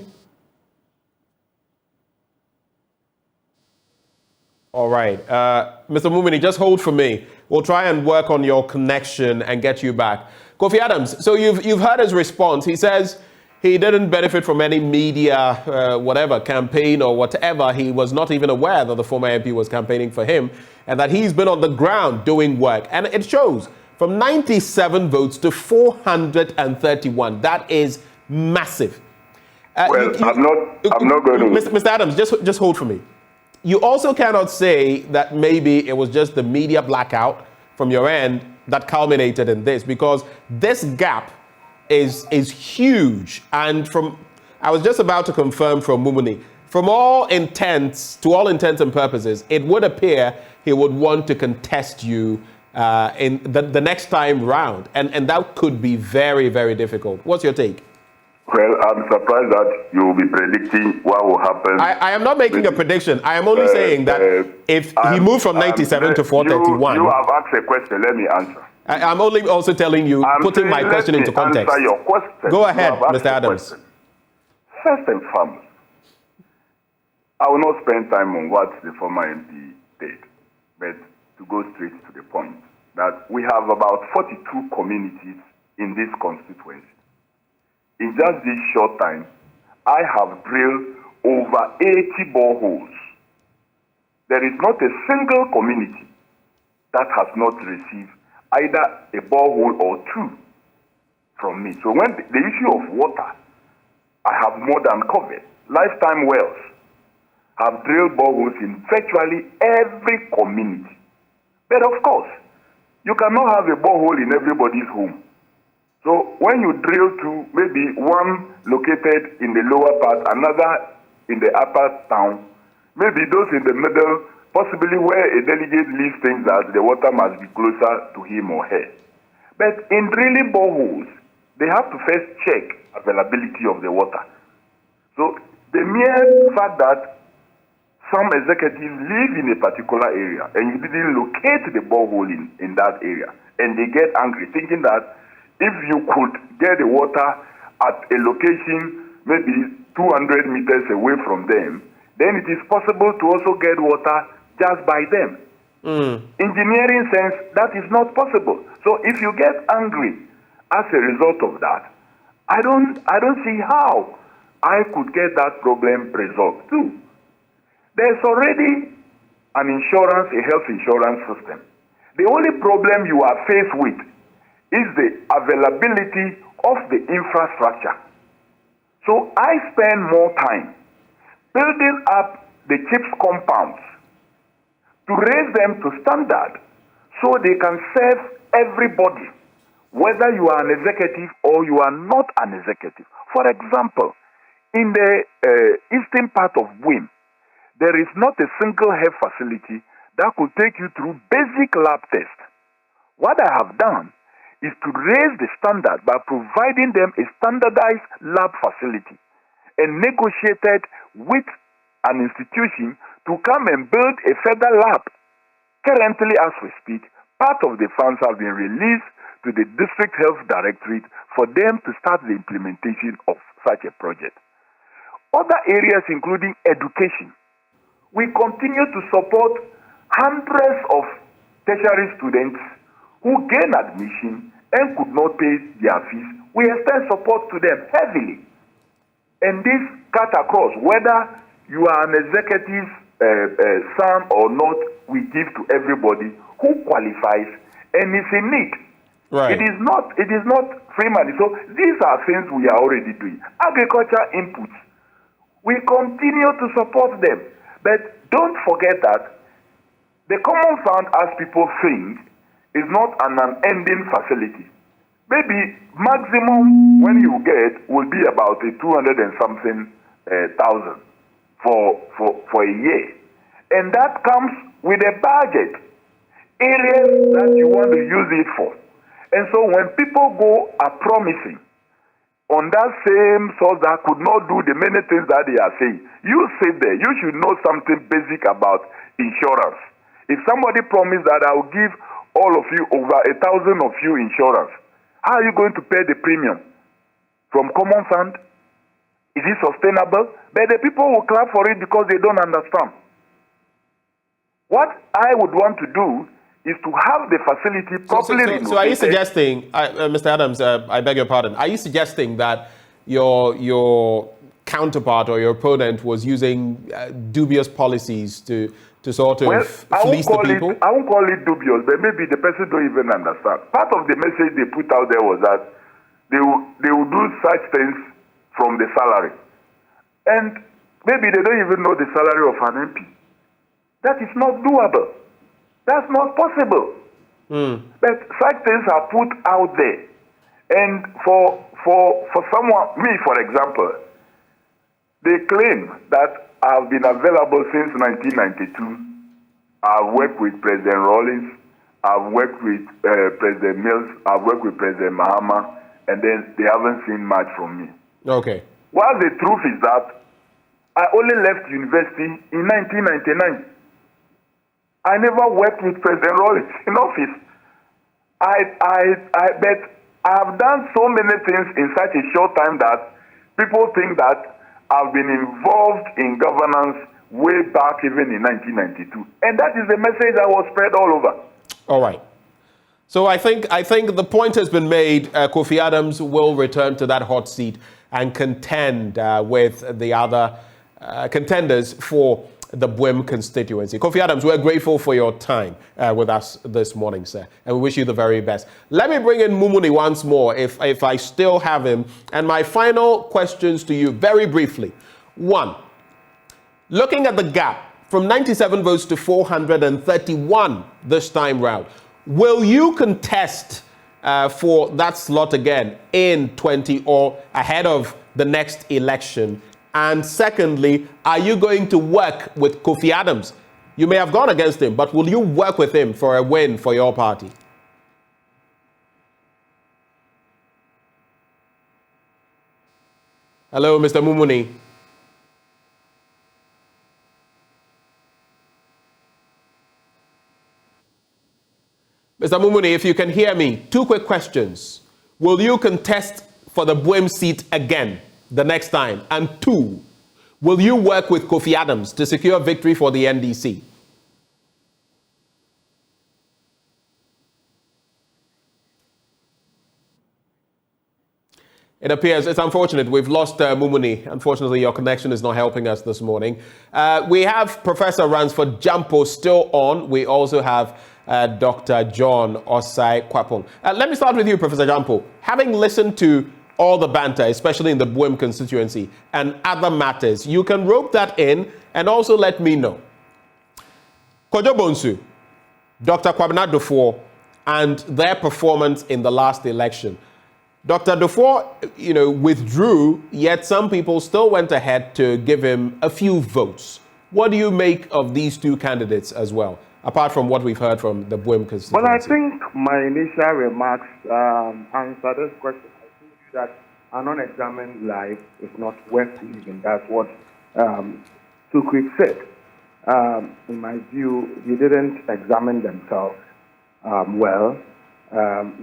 All right. Mr. Mumini, just hold for me. We'll try and work on your connection and get you back. Kofi Adams, so you've heard his response. He says he didn't benefit from any media, whatever, campaign or whatever. He was not even aware that the former MP was campaigning for him and that he's been on the ground doing work. And it shows from 97 votes to 431. That is massive. Well, I'm not going to... Mr. Adams, just hold for me. You also cannot say that maybe it was just the media blackout from your end that culminated in this, because this gap is huge. And I was just about to confirm from Mumuni, to all intents and purposes, it would appear he would want to contest you in the next time round. And that could be very, very difficult. What's your take? Well, I'm surprised that you will be predicting what will happen. I am not making a prediction. I am only saying that if he moved from 97 to 431... You have asked a question. Let me answer. I'm only also telling you, putting my question into context. Answer your question. Go ahead, Mr. Adams. First and foremost, I will not spend time on what the former MP did, but to go straight to the point, that we have about 42 communities in this constituency. In just this short time, I have drilled over 80 boreholes. There is not a single community that has not received either a borehole or two from me. So when the issue of water, I have more than covered. Lifetime wells have drilled boreholes in virtually every community. But of course, you cannot have a borehole in everybody's home. So when you drill to maybe one located in the lower part, another in the upper town, maybe those in the middle, possibly where a delegate lives, thinks that the water must be closer to him or her. But in drilling boreholes, they have to first check availability of the water. So the mere fact that some executives live in a particular area and you didn't locate the borehole in that area, and they get angry, thinking that if you could get the water at a location maybe 200 meters away from them, then it is possible to also get water just by them. Engineering sense, that is not possible. So if you get angry as a result of that, I don't see how I could get that problem resolved too. There's already an insurance, a health insurance system. The only problem you are faced with is the availability of the infrastructure. So I spend more time building up the CHIPS compounds to raise them to standard so they can serve everybody, whether you are an executive or you are not an executive. For example, in the eastern part of WIM, there is not a single health facility that could take you through basic lab tests. What I have done is to raise the standard by providing them a standardized lab facility and negotiated with an institution to come and build a further lab. Currently, as we speak, part of the funds have been released to the District Health Directorate for them to start the implementation of such a project. Other areas including education, we continue to support hundreds of tertiary students who gain admission and could not pay their fees. We extend support to them heavily. And this cut across, whether you are an executive son or not, we give to everybody who qualifies and is in need. Right. It is not free money. So these are things we are already doing. Agriculture inputs, we continue to support them. But don't forget that the common fund, as people think, is not an unending facility. Maybe maximum when you get will be about 200 and something thousand for a year. And that comes with a budget, areas that you want to use it for. And so when people go are promising on that same source that could not do the many things that they are saying, you sit there, you should know something basic about insurance. If somebody promised that I will give all of you, over 1,000 of you, insurance, how are you going to pay the premium? From common fund? Is it sustainable? But the people will clap for it because they don't understand. What I would want to do is to have the facility properly renovated. So are you suggesting, Mr. Adams, I beg your pardon, are you suggesting that your counterpart or your opponent was using dubious policies to sort of fleece the people? I won't call it dubious, but maybe the person don't even understand. Part of the message they put out there was that they will do such things from the salary. And maybe they don't even know the salary of an MP. That is not doable. That's not possible. But such things are put out there. And for someone, me for example, they claim that I've been available since 1992. I've worked with President Rawlings, I've worked with President Mills, I've worked with President Mahama, and then they haven't seen much from me. Okay. While the truth is that I only left university in 1999. I never worked with President Rawlings in office. But I've done so many things in such a short time that people think that I've been involved in governance way back even in 1992. And that is the message that was spread all over. All right. So I think the point has been made. Kofi Adams will return to that hot seat and contend with the other contenders for the Bwem constituency. Kofi Adams, we're grateful for your time with us this morning, sir, and we wish you the very best. Let me bring in Mumuni once more, if I still have him. And my final questions to you, very briefly. One, looking at the gap from 97 votes to 431 this time round, will you contest for that slot again in 20 or ahead of the next election? And secondly, are you going to work with Kofi Adams? You may have gone against him, but will you work with him for a win for your party? Hello, Mr. Mumuni. Mr. Mumuni, if you can hear me, two quick questions. Will you contest for the Bwem seat again the next time? And two, will you work with Kofi Adams to secure victory for the NDC? It appears, it's unfortunate, we've lost Mumuni. Unfortunately, your connection is not helping us this morning. We have Professor Ransford Jampo still on. We also have Dr. John Osai Kwapong. Let me start with you, Professor Jampo. Having listened to all the banter, especially in the Bwem constituency and other matters, you can rope that in and also let me know. Kojo Bonsu, Dr. Kwabena Dufour, and their performance in the last election. Dr. Dufour, withdrew, yet some people still went ahead to give him a few votes. What do you make of these two candidates as well, apart from what we've heard from the Bwem constituency? Well, I think my initial remarks answer this question. That an unexamined life is not worth living. That's what Sukrit said. In my view, they didn't examine themselves well.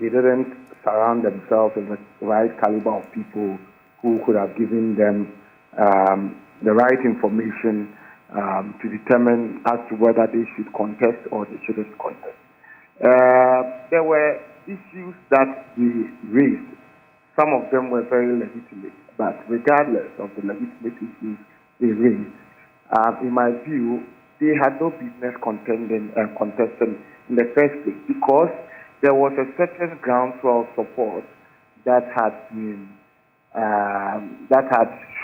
They didn't surround themselves with the right caliber of people who could have given them the right information to determine as to whether they should contest or they shouldn't contest. There were issues that they raised. Some of them were very legitimate, but regardless of the legitimate issues they raised, in my view, they had no business contesting in the first place because there was a certain groundswell support that had been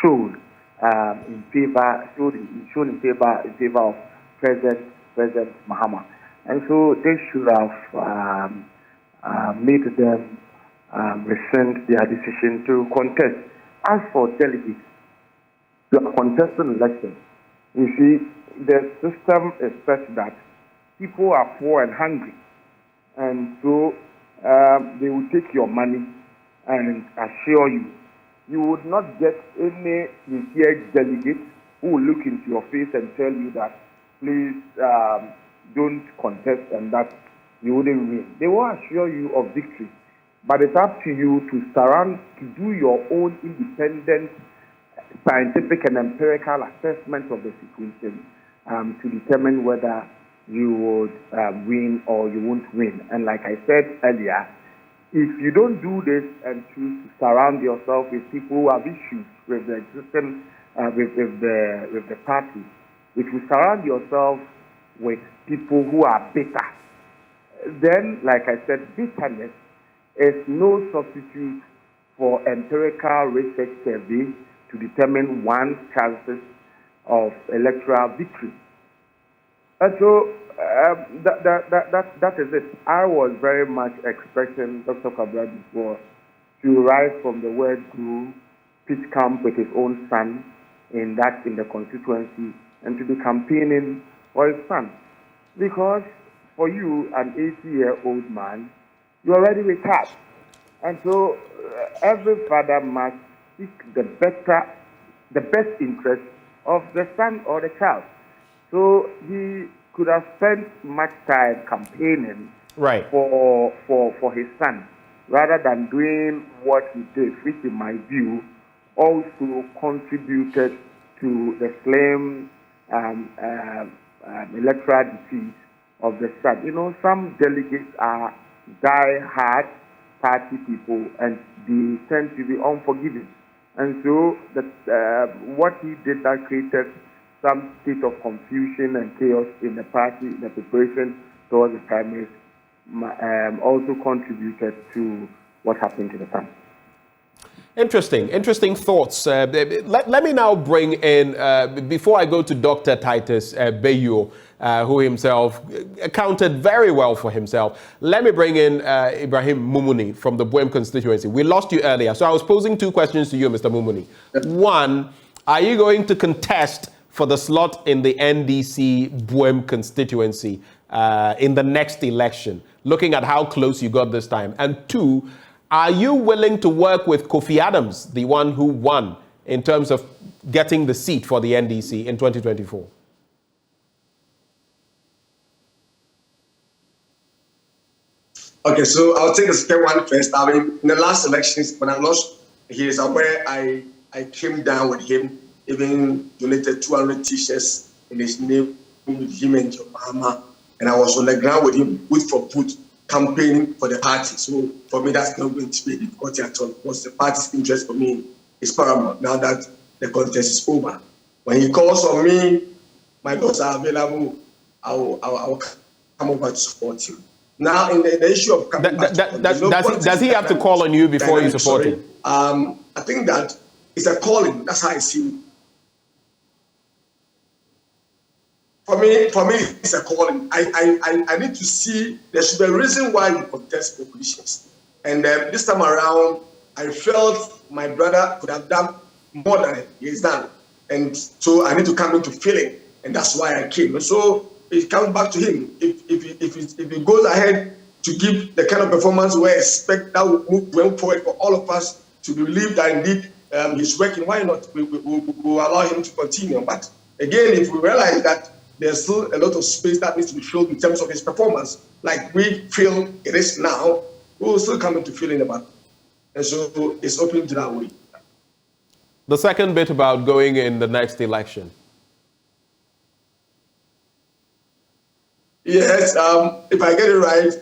shown in favor of President Mahama, and so they should have made them rescind their decision to contest. As for delegates, the contesting election, you see, the system is such that people are poor and hungry, and so they will take your money and assure you. You would not get any sincere delegate who will look into your face and tell you that, please don't contest and that you wouldn't win. They will assure you of victory. But it's up to you to do your own independent scientific and empirical assessment of the situation to determine whether you would win or you won't win. And like I said earlier, if you don't do this and choose to surround yourself with people who have issues with the existing, with the party, if you surround yourself with people who are bitter, then, like I said, bitterness is no substitute for empirical research survey to determine one's chances of electoral victory. And so that is it. I was very much expecting Dr. Kabla before to rise from the word guru, pitch camp with his own son in the constituency, and to be campaigning for his son. Because for you, an 80-year-old man, you're already retired. And so every father must seek the best interest of the son or the child. So he could have spent much time campaigning for his son, rather than doing what he did, which in my view also contributed to the slim electoral defeat of the son. You know, some delegates are die-hard party people, and they tend to be unforgiving. And so what he did that created some state of confusion and chaos in the party, the preparation towards the primaries, also contributed to what happened to the son. Interesting thoughts. Let me now bring in, before I go to Dr. Titus Beyuo, who himself accounted very well for himself. Let me bring in Ibrahim Mumuni from the Buem constituency. We lost you earlier, so I was posing two questions to you, Mr. Mumuni. One, are you going to contest for the slot in the NDC Buem constituency in the next election, looking at how close you got this time? And two, are you willing to work with Kofi Adams, the one who won, in terms of getting the seat for the NDC in 2024? Okay, so I'll take the second one first. I mean, in the last elections, when I lost, he is aware I came down with him, even donated 200 t-shirts in his name with him and Mahama, and I was on the ground with him, foot for foot, campaigning for the party. So for me, that's not going to be difficult at all, because the party's interest for me is paramount now that the contest is over. When he calls on me, my doors are available, I will come over to support him. Now, in the issue of coming back does he have to call on you before you support him? I think that it's a calling. That's how I see it. For me, it's a calling. I need to see there should be a reason why you contest for positions. And this time around, I felt my brother could have done more than he's done. And so I need to come into feeling, and that's why I came. And so it comes back to him. If he goes ahead to give the kind of performance we expect, that will move forward for all of us to believe that indeed he's working. Why not? We'll allow him to continue. But again, if we realize that there's still a lot of space that needs to be filled in terms of his performance, like we feel it is now, we will still come into feeling about it. And so it's open to that way. The second bit about going in the next election. Yes, if I get it right,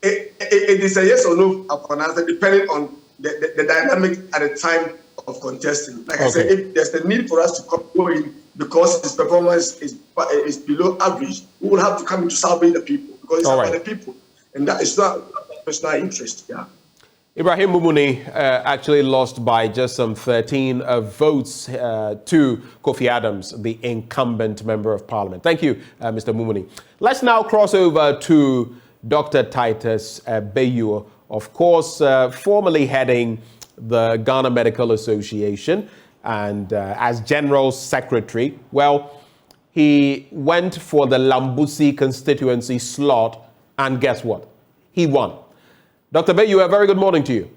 it is a yes or no upon answer, depending on the dynamic at the time of contesting. Like I said, if there's the need for us to go in because his performance is below average, we will have to come in to salvage the people, because it's about the people. And that is not personal interest. Yeah. Ibrahim Mumuni actually lost by just some 13 votes to Kofi Adams, the incumbent member of parliament. Thank you, Mr. Mumuni. Let's now cross over to Dr. Titus Beyuo, of course, formerly heading the Ghana Medical Association, and as General Secretary. Well, he went for the Lambusi constituency slot, and guess what? He won. Dr. Beyuo, a very good morning to you.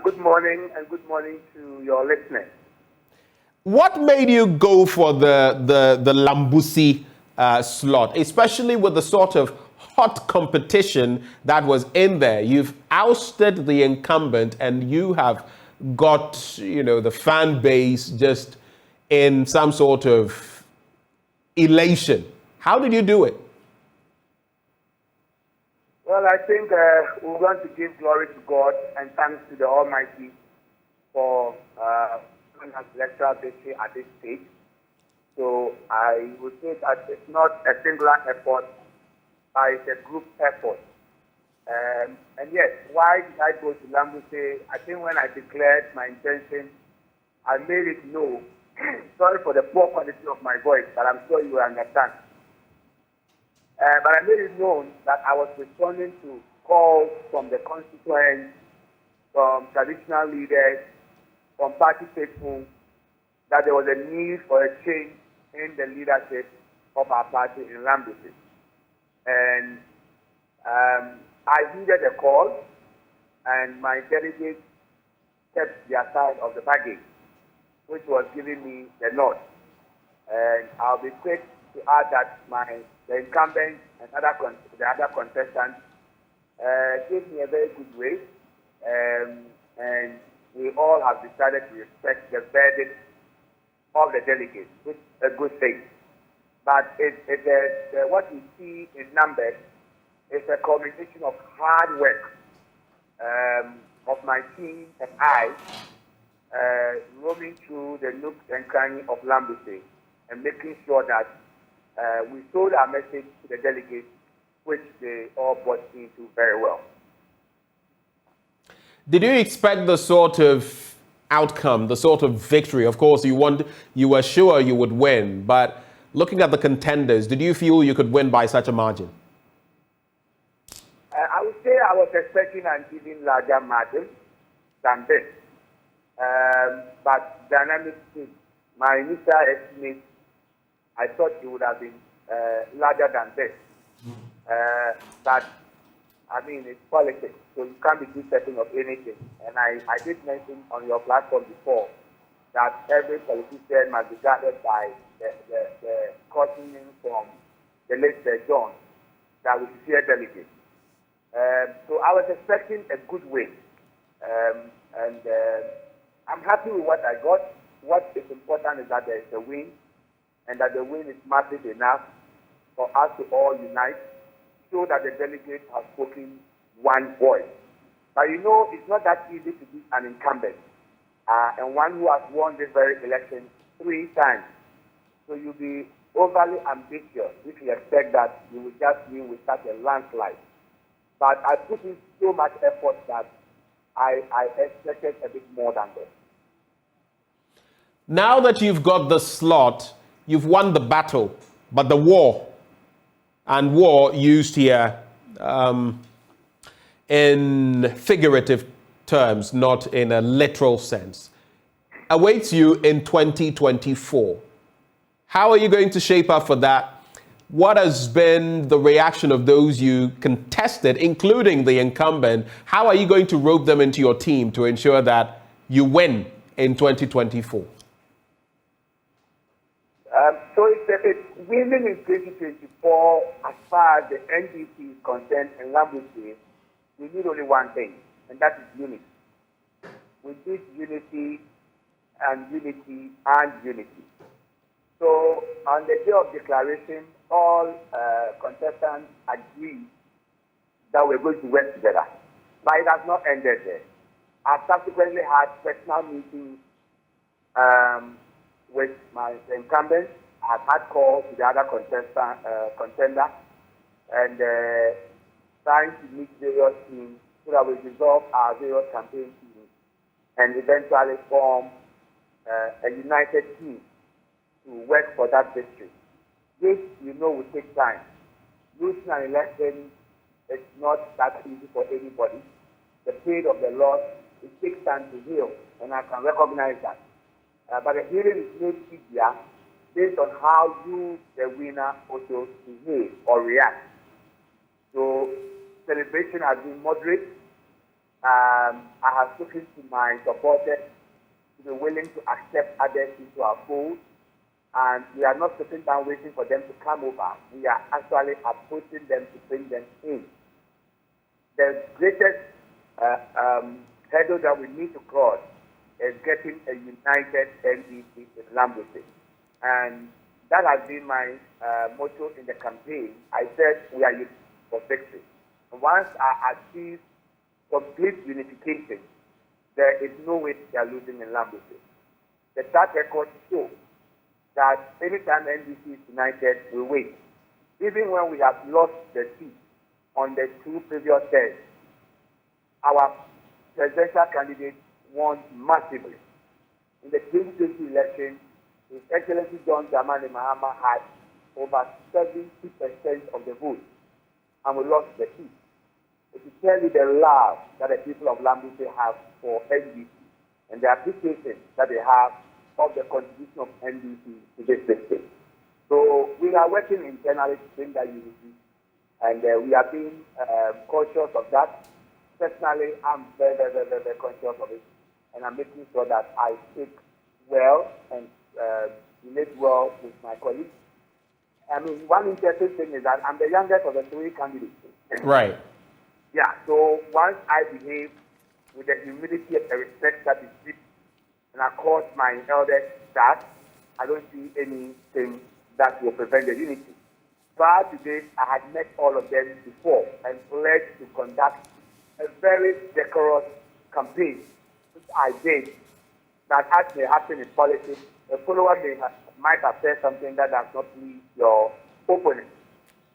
Good morning, and good morning to your listeners. What made you go for the Lambusi slot, especially with the sort of hot competition that was in there? You've ousted the incumbent, and you have got, the fan base just in some sort of elation. How did you do it? Well, I think we want to give glory to God and thanks to the Almighty for giving us electoral victory at this stage. So I would say that it's not a singular effort, but it's a group effort. And yes, why did I go to Lambuse? I think when I declared my intention, I made it known. Sorry for the poor quality of my voice, but I'm sure you will understand. But I made it known that I was responding to calls from the constituents, from traditional leaders, from party people, that there was a need for a change in the leadership of our party in Lambuse. And I heeded the call, and my delegates kept their side of the bargain, which was giving me the nod. And I'll be quick to add that the incumbent and the other contestants gave me a very good way, and we all have decided to respect the verdict of the delegates, which is a good thing. But what we see in numbers is a combination of hard work of my team and I, roaming through the nooks and crannies of Lambuse and making sure that we sold our message to the delegates, which they all bought into very well. Did you expect the sort of outcome, the sort of victory? Of course, you were sure you would win, but looking at the contenders, did you feel you could win by such a margin? I would say I was expecting an even larger margin than this. But dynamic, my initial estimate, I thought it would have been larger than this. But, I mean, it's politics, so you can't be too certain of anything. And I did mention on your platform before that every politician must be guided by the cautioning from the late Sir John that we fear delegates. So I was expecting a good win. And I'm happy with what I got. What is important is that there is a win, and that the win is massive enough for us to all unite, so that the delegates have spoken one voice. But you know, it's not that easy to be an incumbent, and one who has won this very election 3 times. So you'll be overly ambitious if you expect that you will just win with such a landslide. But I put in so much effort that I expected a bit more than this. Now that you've got the slot, you've won the battle, but the war, and war used here in figurative terms, not in a literal sense, awaits you in 2024. How are you going to shape up for that? What has been the reaction of those you contested, including the incumbent? How are you going to rope them into your team to ensure that you win in 2024? So it's winning in 2024, as far as the NDC is concerned in Lambuse, we need only one thing, and that is unity. We need unity and unity and unity. So on the day of declaration, all contestants agreed that we're going to work together. But it has not ended there. I've subsequently had personal meetings with the incumbents. I've had calls to the other contender, and trying to meet various teams so that we resolve our various campaign teams and eventually form a united team to work for that victory. This, you know, will take time. Losing an election is not that easy for anybody. The pain of the loss, it takes time to heal, and I can recognize that. But the healing is made easier based on how you, the winner, also behave or react. So celebration has been moderate. I have spoken to my supporters to be willing to accept others into our fold, and we are not sitting down waiting for them to come over. We are actually approaching them to bring them in. The greatest hurdle that we need to cross is getting a united NDC in Lambuse. And that has been my motto in the campaign. I said we are united for victory. Once I achieve complete unification, there is no way they are losing in Lambeth. The track record shows that anytime NDC is united, we win. Even when we have lost the seat on the 2 previous days, our presidential candidate won massively. In the 2020 election, His Excellency John Dramani Mahama had over 70% of the vote, and we lost the seat. It will tell you the love that the people of Lambeth have for NDC and the appreciation that they have of the contribution of NDC to this system. So we are working internally to bring that unity, and we are being conscious of that. Personally, I'm very, very, very, very conscious of it, and I'm making sure that I speak well and relate well with my colleagues. I mean, one interesting thing is that I'm the youngest of the 3 candidates. Right. Yeah, so once I behave with the humility and the respect that is deep, and across my elders staff, I don't see anything that will prevent the unity. Prior to this, I had met all of them before and pledged to conduct a very decorous campaign, which I did. That as may happen in politics, a follower might have said something that does not please your opponent.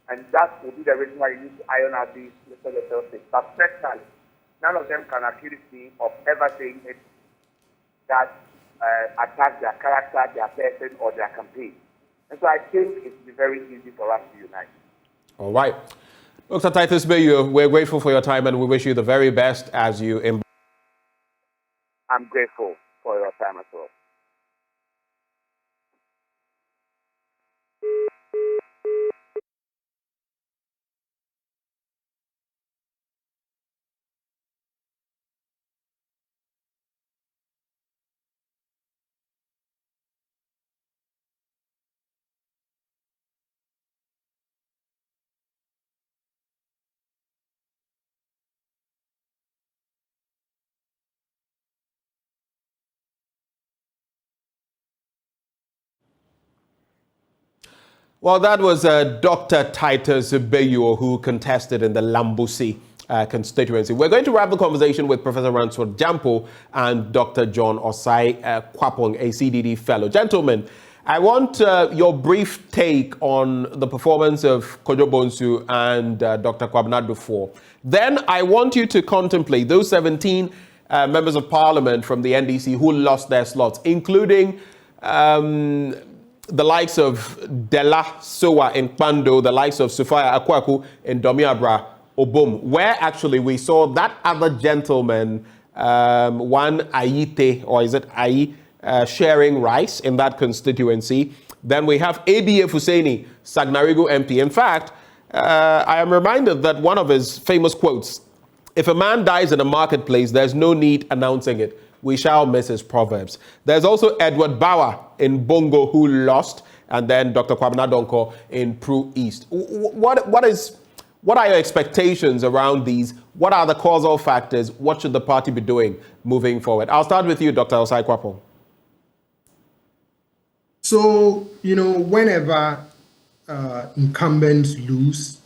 And that will be the reason why you need to iron out these little things. But personally, none of them can accuse me of ever saying it that attacks their character, their person, or their campaign. And so I think it will be very easy for us to unite. All right. Dr. Titus Beyuo, we're grateful for your time and we wish you the very best as you embark. I'm grateful for your time as well. Well, that was Dr. Titus Beyuo, who contested in the Lambusi constituency. We're going to wrap the conversation with Professor Ransford Jampo and Dr. John Osai Kwapong, a CDD fellow. Gentlemen, I want your brief take on the performance of Kojo Bonsu and Dr. Kwabena Dufour. Then I want you to contemplate those 17 members of parliament from the NDC who lost their slots, including the likes of Dela Sowa in Pando, the likes of Sufaya Akwaku in Domiabra Obom, where actually we saw that other gentleman, one Ayite, or is it Ayi, sharing rice in that constituency. Then we have ABA Fuseni, Sagnarigo MP. In fact, I am reminded that one of his famous quotes, if a man dies in a marketplace, there's no need announcing it. We shall miss his proverbs. There's also Edward Bauer in Bongo who lost, and then Dr. Kwabena Donko in Pru East. What are your expectations around these? What are the causal factors? What should the party be doing moving forward? I'll start with you, Dr. Osai Kwapong. So, whenever incumbents lose,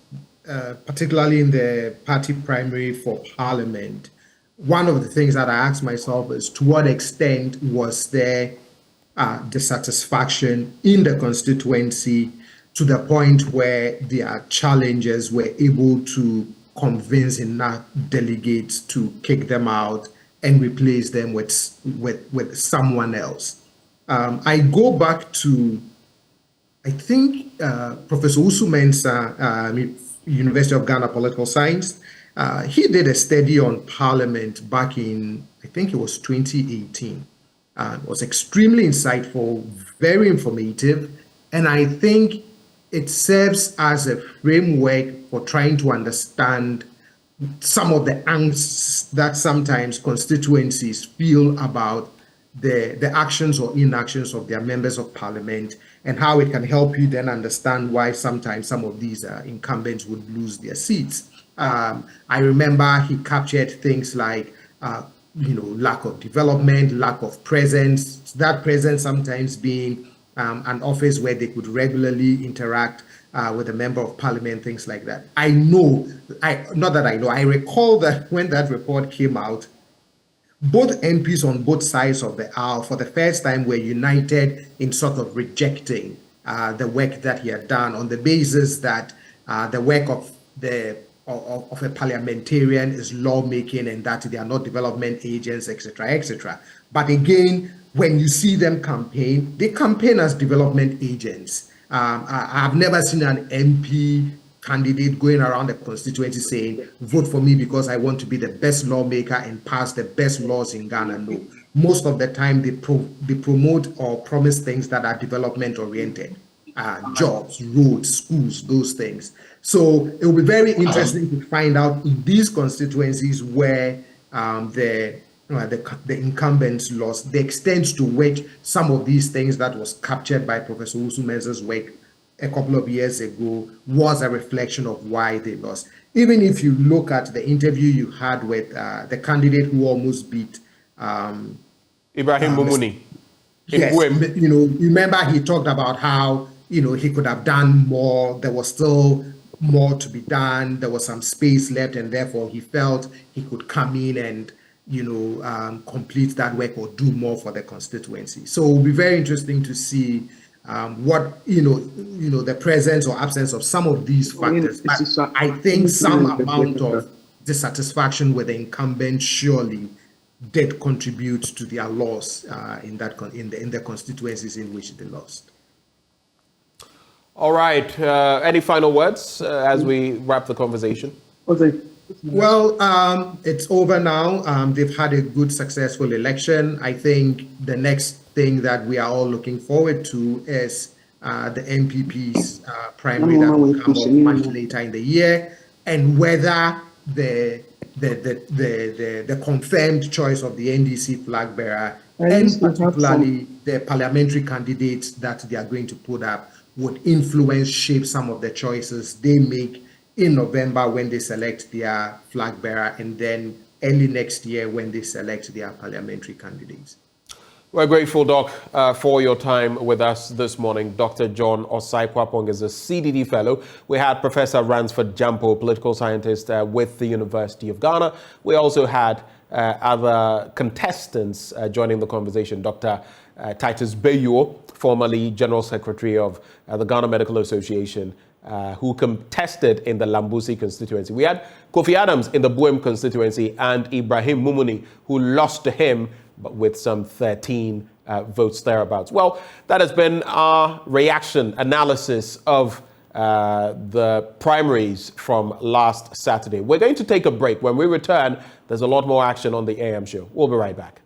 particularly in the party primary for parliament, one of the things that I asked myself is, to what extent was there dissatisfaction in the constituency to the point where their challengers were able to convince enough delegates to kick them out and replace them with someone else? I go back to, I think, Professor Usu Mensah, University of Ghana Political Science. He did a study on Parliament back in, I think it was 2018. It was extremely insightful, very informative, and I think it serves as a framework for trying to understand some of the angst that sometimes constituencies feel about the actions or inactions of their members of parliament, and how it can help you then understand why sometimes some of these incumbents would lose their seats. I remember he captured things like, lack of development, lack of presence, that presence sometimes being an office where they could regularly interact with a member of parliament, things like that. I recall that when that report came out, both MPs on both sides of the aisle for the first time were united in sort of rejecting the work that he had done on the basis that the work of a parliamentarian is lawmaking and that they are not development agents, etc., etc. But again, when you see them campaign, they campaign as development agents. I've never seen an MP candidate going around the constituency saying, vote for me because I want to be the best lawmaker and pass the best laws in Ghana. No. Most of the time, they promote or promise things that are development oriented. Jobs, roads, schools, those things. So it will be very interesting to find out in these constituencies where the incumbents lost, the extent to which some of these things that was captured by Professor Usumeza's work a couple of years ago was a reflection of why they lost. Even if you look at the interview you had with the candidate who almost beat Ibrahim Mumuni. Yes, remember he talked about how, he could have done more. There was still more to be done. There was some space left, and therefore he felt he could come in and, complete that work or do more for the constituency. So it will be very interesting to see what the presence or absence of some of these factors. But I think some amount of dissatisfaction with the incumbent surely did contribute to their loss in the constituencies in which they lost. All right. Any final words as we wrap the conversation? Well, it's over now. They've had a good, successful election. I think the next thing that we are all looking forward to is the MPP's primary that will come up much later in the year, and whether the confirmed choice of the NDC flag bearer, and particularly the parliamentary candidates that they are going to put up, would influence, shape some of the choices they make in November when they select their flag bearer, and then early next year when they select their parliamentary candidates. We're grateful, Doc, for your time with us this morning. Dr. John Osai-Kwapong is a CDD fellow. We had Professor Ransford Jampo, political scientist with the University of Ghana. We also had other contestants joining the conversation. Dr. Titus Beyuo, formerly General Secretary of the Ghana Medical Association, who contested in the Lambusi constituency. We had Kofi Adams in the Buem constituency and Ibrahim Mumuni, who lost to him, but with some 13 votes thereabouts. Well, that has been our reaction analysis of the primaries from last Saturday. We're going to take a break. When we return, there's a lot more action on the AM show. We'll be right back.